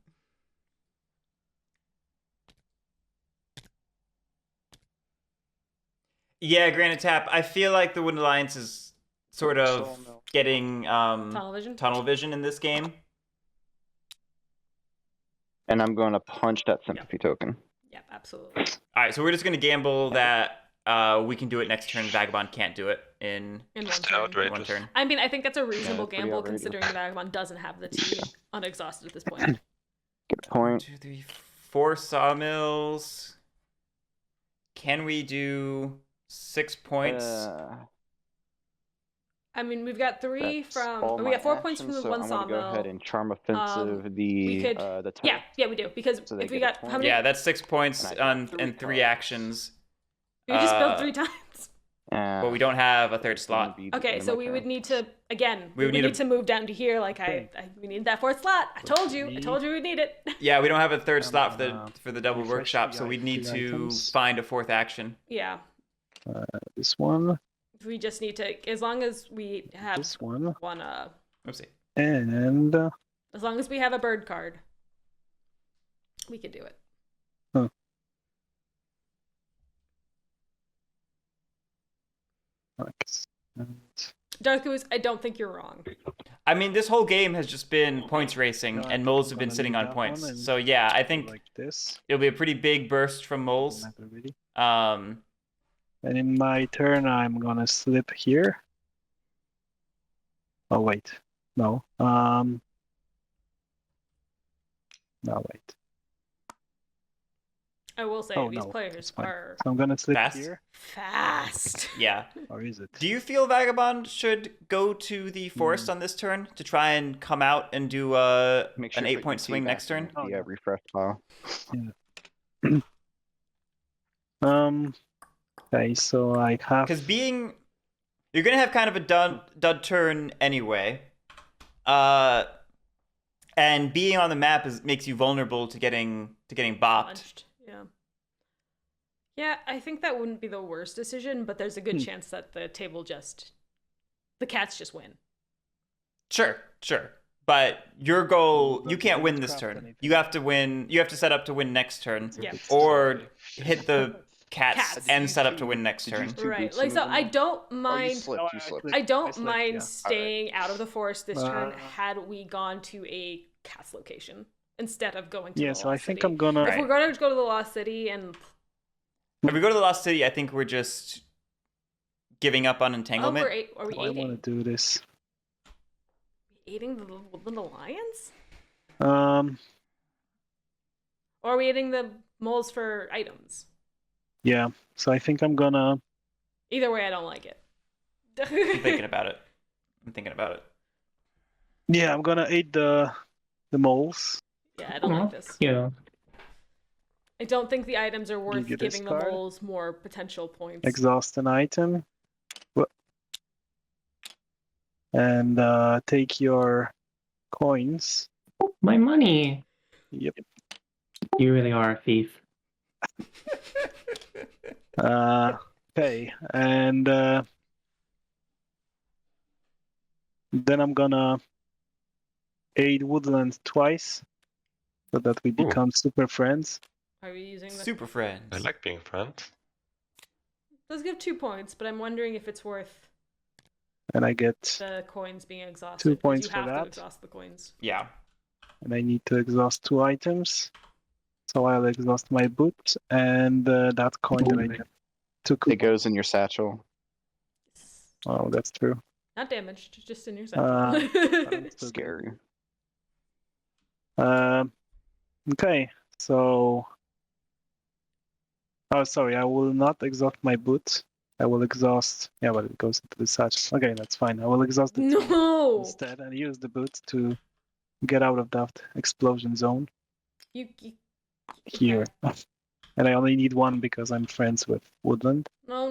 Yeah, Granite Tap. I feel like the Wooden Alliance is sort of Sawmill. getting Tunnel vision? in this game. And I'm going to punch that sympathy token. Yep, absolutely. All right, so we're just going to gamble that we can do it next turn. Vagabond can't do it in In one Just turn. outrageous. one turn. I mean, I think that's a reasonable that's pretty gamble outrageous. considering the Vagabond doesn't have the T unexhausted at this point. Get a 1, point. 2, 3, 4 sawmills. Can we do 6 points? I mean, we've got 3 That's from. all We my got 4 points from actions, the so one I'm gonna sawmill. go ahead and charm offensive we could- the Yeah, we do because So they if we get a got point? how many? Yeah, that's 6 points And I on got and 3 cards. actions. We just built uh, 3 times. But we don't have a third slot. Okay, so we would need to again. We We would would need need to move down to here. Like we need that 4th slot. I told you. I told you we'd need it. Yeah, we don't have a third I'm slot gonna for the double refresh workshop, the so we'd need three to items. find a 4th action. Yeah, This one, we just need to. As long as we have this one, one. Oopsie. and As long as we have a bird card, we can do it. Darth Goose, I don't think you're wrong. I mean, this whole game has just been points racing, No, and moles have I'm been gonna sitting leave on that points. one and So yeah, I think like this. it'll be a pretty big burst from moles. Never really. Um, And in my turn, I'm gonna slip here. Oh wait, no. No wait. I will say Oh, these no, players it's fine. are So I'm gonna slip Fast? here. fast. yeah. Or is it? Do you feel Vagabond should go to the forest Hmm. on this turn to try and come out and do Make an sure 8-point swing next turn? Oh, Yeah, yeah. refresh pile. Okay, so I have. Because you're gonna have kind of a dud turn anyway. And being on the map makes you vulnerable to getting bopped. Punched. Yeah. Yeah, I think that wouldn't be the worst decision, but there's a good chance that the cats just win. Sure. But your goal, you can't win this Craft turn. anything. You have to win. You have to set up to win next turn, Yeah. or hit the cats Cats. and set up to win next Did you turn. do Right. boots Like, so moving I then? don't Oh, you mind. slipped. No, You I slipped. clicked. I don't slipped, mind yeah. staying out of the forest this turn Uh, had we gone to a cat's location instead of going to Yeah, the so I Lost think City. I'm gonna. If Right. we're going to go to the Lost City and If we go to the Lost City, I think we're just giving up on entanglement. are we I want eating? to do this. Eating the little lions? Um. Or are we eating the moles for items? Yeah. So I think I'm gonna. Either way, I don't like it. I'm thinking about it. Yeah, I'm gonna eat the moles. Yeah, I don't like this. Yeah. I don't think the items are worth you this giving the card? moles more potential points. Exhaust an item. And take your coins. My money. Yep. You really are a thief. Okay, and then I'm gonna aid Woodland twice, so that we become super friends. Are we using the... Super friends. I like being friends. Does give 2 points, but I'm wondering if it's worth And I get, the coins being exhausted. 2 'cause points you for have that. to exhaust the coins. Yeah. and I need to exhaust 2 items. So I'll exhaust my boot and that coin that I just took. It goes in your satchel. Oh, that's true. Not damaged, just in your Uh, satchel. Scary. Okay, so. Oh, sorry, I will not exhaust my boot. I will exhaust. Yeah, but it goes into the satchel. Okay, that's fine. I will exhaust it No! instead and use the boot to get out of that explosion zone You here. And I only need 1 because I'm friends with Woodland. No.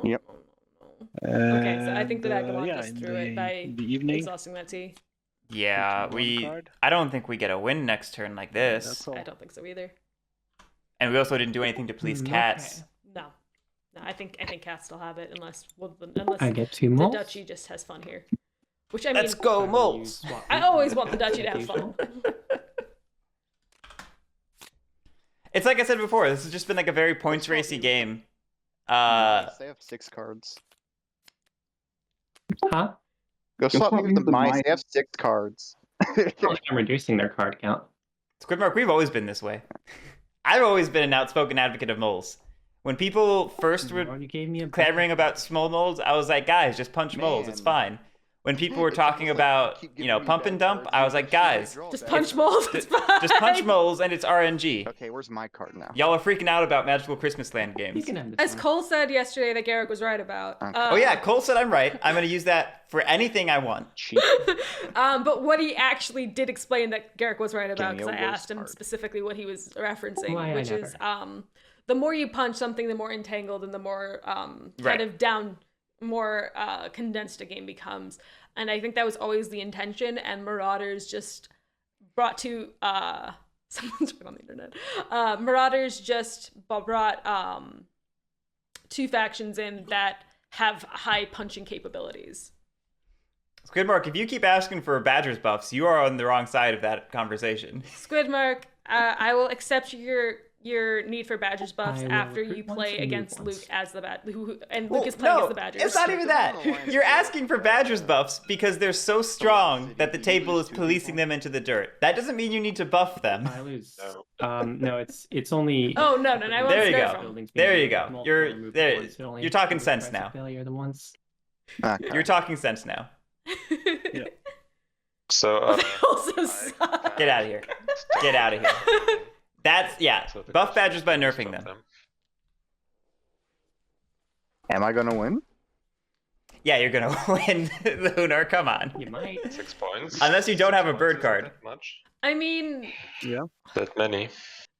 Yep. No. Okay, so I think that And, Agamon yeah, just in threw it by in the evening. exhausting that tea. Yeah, Taking 1 card. I don't think we get a win next turn like this. That's all. I don't think so either. And we also didn't do anything to please cats. Okay. No, I think cats still have it unless I get 2 the moles. duchy just has fun here. Which I mean, Let's go, moles! I always want the duchy to have fun. It's like I said before, this has just been like a very points racy game. Nice, they have 6 cards. Huh? Go swap me with the mice. They have 6 cards. I'm reducing their card count. Squidmark, we've always been this way. I've always been an outspoken advocate of moles. When people first You were already gave me a clamoring about small moles, I was like, guys, just punch moles, it's Man. fine. When people were talking about, pump and dump, I was like, guys, Just punch moles. It's fine. just punch moles and it's RNG. Okay, where's my card now? Y'all are freaking out about Magical Christmas Land You games. can have this As one. Cole said yesterday, that Guerric was right about. Okay. Oh yeah, Cole said I'm right. I'm gonna use that for anything I want. Cheap. But what he actually did explain that Guerric was right about, because I Daniel was asked him hard. specifically what he was referencing, Why I which is the more you punch something, the more entangled and the more Right. kind of down, more condensed a game becomes. And I think that was always the intention. And Marauders just brought to someone's right on the internet. Marauders just brought 2 factions in that have high punching capabilities. Squidmark, if you keep asking for Badgers buffs, you are on the wrong side of that conversation. Squidmark, I will accept your need for Badgers buffs I will after recruit you once play and move against once. Luke as the and Well, Luke is playing no, as the Badgers. it's not even that. You're asking for Badgers buffs because they're so strong that the table is policing them into the dirt. That doesn't mean you need to buff them. I lose. No. No, it's only. Oh, no, I won't There you start go. from. Buildings There being you go. multiple You're- removed there- ones, it only you're talking has sense price of now. Failure the ones. Okay. You're talking sense now. So Also suck. Get out of here. Get out of here. That's, yeah, So the buff question Badgers by is to nerfing stop them. Am I gonna win? Yeah, you're gonna win, Lunar, come on. You might. 6 points. Unless you don't have a 6 bird points card. isn't that much. I mean, Yeah. That many.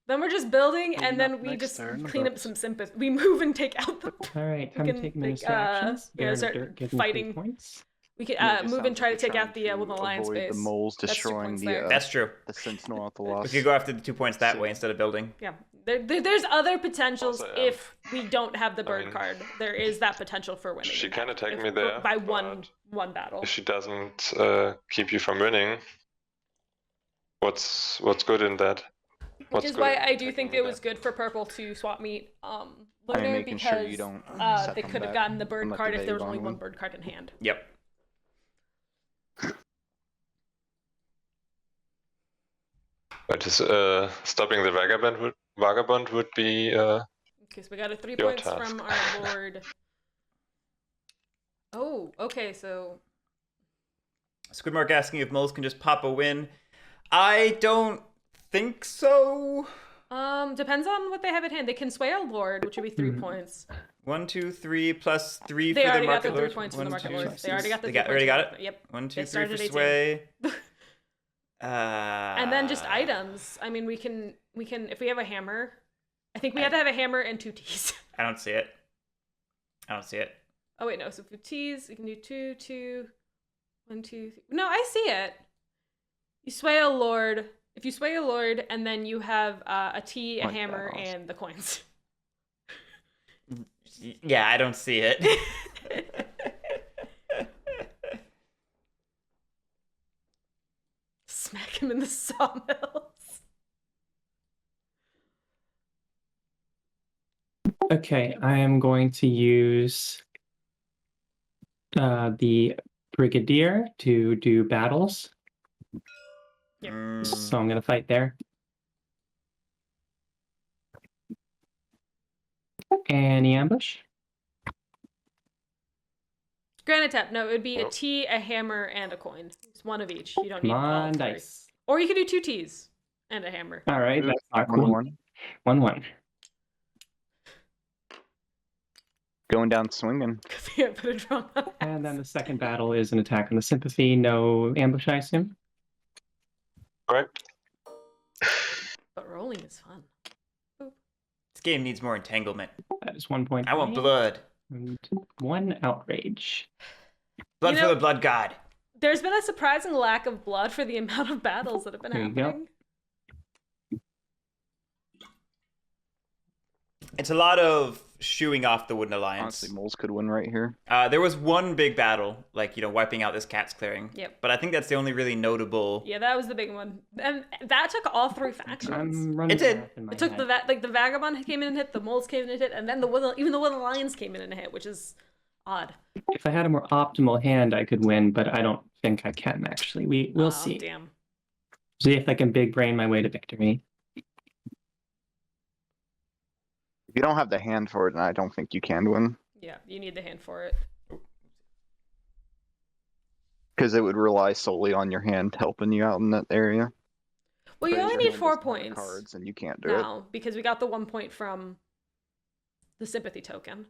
Then we're just building, and then we Next just turn, clean up but- some sympathy. We move and take out the. All right, We time to can take make, minister actions. yeah, Baron of start Dirt getting fighting. 3 points. We can Yeah, it just move and sounds try like to take you're out the trying with the to alliance avoid base. the moles That's 2 destroying points the there. That's true. the sentinel at the We lost. could go after the 2 points that way City. instead of building. Yeah, there's other potentials Also, if we don't have the bird mean, card. There is that potential for winning. She in can that, attack if- me there, by but one battle. if she doesn't keep you from winning, what's good in that? Which What's is good why in I do attacking think me it was there? good for purple to swap meet I'm Lunar making because sure you don't set they them could have back gotten the and bird let card the if there was only Vagabond one win. bird card in hand. Yep. But stopping the vagabond would be Okay, so we got a 3 Your points task. from our lord. Oh, okay, so Squidmark asking if moles can just pop a win. I don't think so. depends on what they have at hand. They can sway a lord, which would be 3 Mhm. points. 1, 2, 3 plus 3 They for the already got market the 3 lord. points from the 1, market 2, lord. They already got the They 3 got, already points got from it? the- Yep. 1, 2, They 3 started for at 18. sway. And then just items. I mean, we can if we have a hammer. I think we have to have a hammer and 2 T's. I don't see it. I don't see it. Oh wait, no. So for T's, we can do 2, 2, 1, 2. 3. No, I see it. You sway a lord. If you sway a lord, and then you have a T, a Like hammer, that, and the coins. Yeah, I don't see it. Smack him in the sawmills. Okay, I am going to use the Brigadier to do battles. Mm, So I'm going to fight there. Any ambush? Granite tap. No, it would be a Nope. T, a hammer, and a coin. It's one of each. You don't Come need all on, 3. dice. Or you can do 2 T's and a hammer. All right, Ooh, that's not 1, cool. 1. 1-1. Going down swinging. Because he had put a drum on. And then the second battle is an attack on the sympathy. No ambush, I assume. correct. But rolling is fun. this game needs more entanglement. That is 1 point. I want for me. blood. And 1 outrage. Blood You for know- the blood god. There's been a surprising lack of blood for the amount of battles that have been There you go. happening. It's a lot of shooing off the Wooden Alliance. Honestly, moles could win right here. There was one big battle, like, wiping out this cat's clearing. Yep. But I think that's the only really notable. Yeah, that was the big one. And that took all 3 factions. I'm running It did. math in my It took head. the Vagabond came in and hit, the Moles came in and hit, and then even the Wooden Lions came in and hit, which is odd. If I had a more optimal hand, I could win, but I don't think I can actually. We'll Oh, see. Damn. See if I can big brain my way to victory. If you don't have the hand for it, then I don't think you can win. Yeah, you need the hand for it. Because it would rely solely on your hand helping you out in that area. Well, you But only your need hand 4 doesn't have the points cards, and you can't do it. now because we got the 1 point from the sympathy token.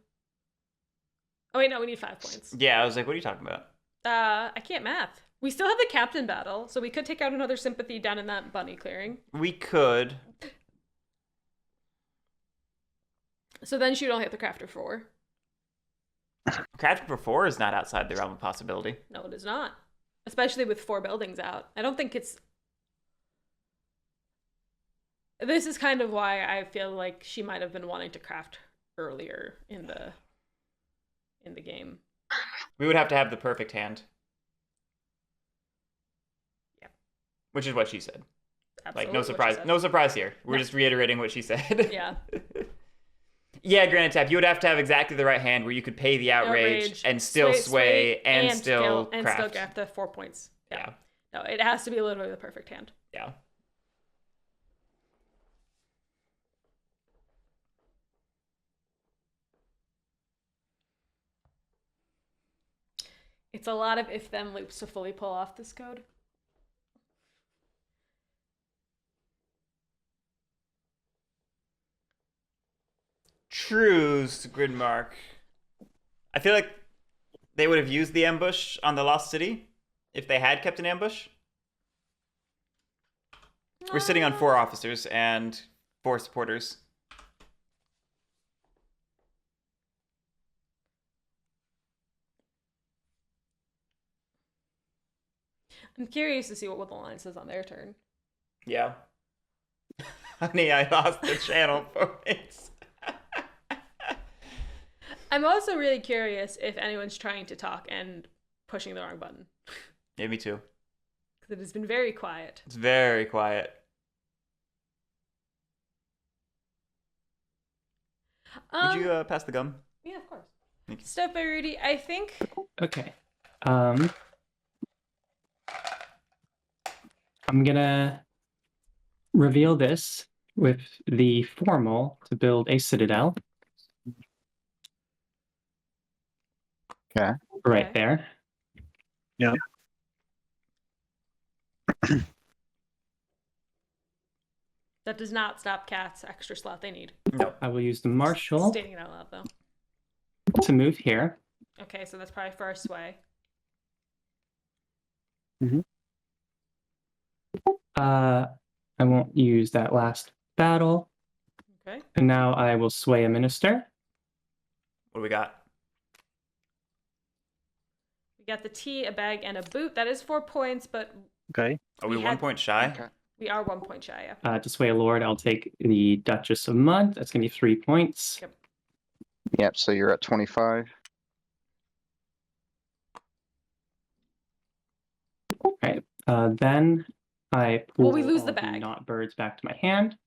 Oh wait, no, we need 5 points. Yeah, I was like, what are you talking about? I can't math. We still have the captain battle, so we could take out another sympathy down in that bunny clearing. We could. So then she'd only have the crafter 4. Crafting for 4 is not outside the realm of possibility. No, it is not. Especially with 4 buildings out. I don't think it's... This is kind of why I feel like she might have been wanting to craft earlier in the game. We would have to have the perfect hand. Yep. Which is what she said. Absolutely Like, no what she surprise. said. No surprise here. We're No. just reiterating what she said. Yeah. Yeah, Granite Tap, you would have to have exactly the right hand where you could pay the outrage, and still sway and still and craft. still craft the 4 points. Yeah. No, it has to be literally the perfect hand. Yeah. It's a lot of if-then loops to fully pull off this code. Trues, Gridmark. I feel like they would have used the ambush on the Lost City if they had kept an ambush. We're sitting on 4 officers, and 4 supporters. I'm curious to see what Woodland Alliance does on their turn. Yeah. Honey, I lost the channel points. I'm also really curious if anyone's trying to talk and pushing the wrong button. Yeah, me too. Because it has been very quiet. It's very quiet. Would you pass the gum? Yeah, of course. Thank you. Stuff by Rudy. I think Okay. I'm gonna reveal this with the formal to build a citadel. Okay. Right Okay. there. Yeah. that does not stop cats extra slot they need. No. I will use the marshal Stating it out loud though. to move here. Okay, so that's probably for our sway. I won't use that last battle. Okay. And now I will sway a minister. What do we got? We got the tea, a bag, and a boot. That is 4 points, but Okay. Are we We 1 had- point shy? Okay. we are 1 point shy. Yeah. To sway a lord, I'll take the Duchess of Mud. That's going to be 3 points. Yep. Yep, so you're at 25. Right. Then I pull Well, we lose all the the bag. not birds back to my hand.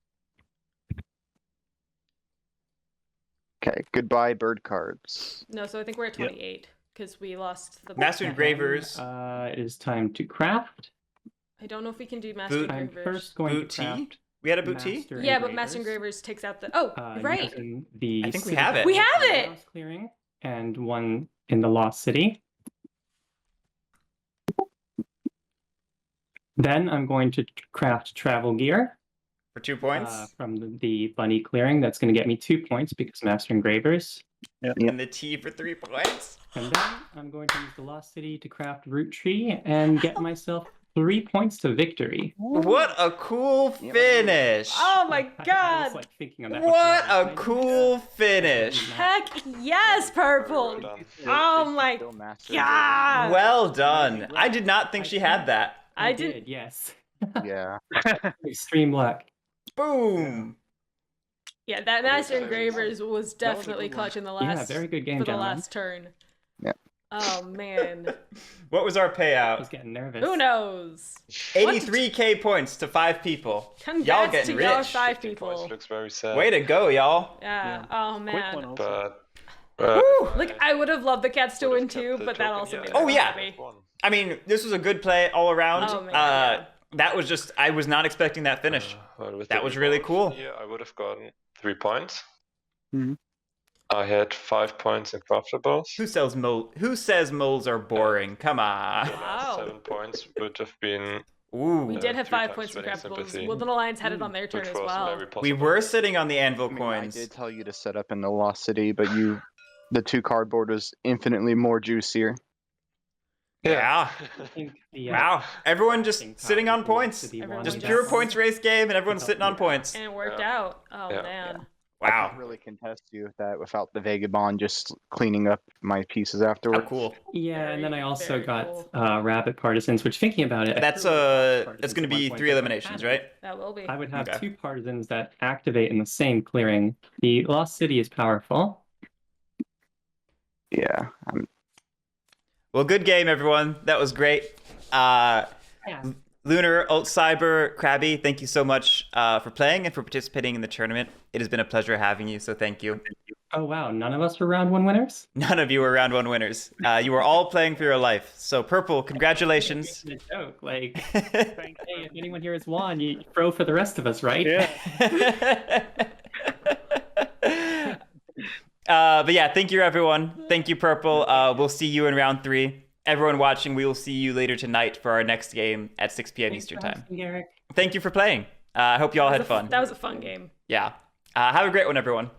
Okay, goodbye bird cards. No, so I think we're at Yep. 28 because we lost the. Master And, Engravers. it is time to craft. I don't know if we can do Master Boot- I'm Engravers. first going Boot to tea? craft. We had a boot tea? Master Yeah, but Master Engravers, Engravers takes out the. Oh, right. using the I think we have it. We have it! House clearing and one in the Lost City. Then I'm going to craft travel gear For 2 points. from the bunny clearing. That's going to get me 2 points because Master Engravers. And the tea for 3 points. And then I'm going to use the Lost City to craft Root Tree and get myself 3 points to victory. What a cool finish. Oh my I was god! like thinking on that. What before I a did cool that. finish. Heck yes, purple. Well done. Oh my Still Master god! Well done. I did not think she had that. I did. Yes. Yeah. Extreme luck. Boom. Yeah, that Master Very Engravers was That was a definitely good one. clutch in the Yeah, last very good game, for the gentlemen. last turn. Yeah. Oh man. What was our I was payout? getting nervous. Who knows? 83k points to 5 people. Y'all Congrats getting to y'all rich. 5 50 people. points looks very sad. Way to go, y'all. Yeah. Yeah. Oh Quick man. one also. But Woo! Like I would have loved the cats to would've win kept too, the but that token, also yeah. made Oh, me yeah. happy. I mean, this was a good play all around. Oh, man, yeah. That was just, I was not expecting that finish. Well, with That the was really removal cool. Here, I would have gotten 3 points. Mhm. I had 5 points in craftables. Who says moles are boring? Come on. The last Wow. 7 points would have been Ooh. We did have 3 5 times points in winning craftables. sympathy. Woodland Alliance had it on their turn which as was well. very possible. We were sitting on the anvil I mean, coins. I did tell you to set up in the Lost City, but the 2 cardboard was infinitely more juicier. Yeah. I think the, Wow. Everyone just thing sitting on probably points. to be Everyone one Just of just- pure the- points race game and everyone's sitting on points. And it worked Yeah. out. Oh Yeah. man. I Wow. can't really contest you with that without the Vagabond just cleaning up my pieces How afterwards. cool. Yeah, and then I Very, also very got cool. Rabbit Partisans, which thinking about it, I That's threw Rabbit it's Partisans gonna at one be point, 3 but I eliminations, had- right? That will be. I would have Okay. 2 partisans that activate in the same clearing. The Lost City is powerful. Yeah. Well, good game, everyone. That was great. Lunar, Ultcyber, Crabby, thank you so much for playing and for participating in the tournament. It has been a pleasure having you, so thank you. Oh wow, none of us were round 1 winners? None of you were round 1 winners. You were all playing for your life. So, Purple, congratulations. It's a joke. Like, hey, if anyone here has won, you throw for the rest of us, right? Yeah. But yeah, thank you, everyone. Thank you, Purple. We'll see you in round 3. Everyone watching, we will see you later tonight for our next game at 6 p.m. Thanks Eastern for time. hosting, Guerric. Thank you for playing. I hope you all had fun. That was a fun game. Yeah. Have a great one, everyone.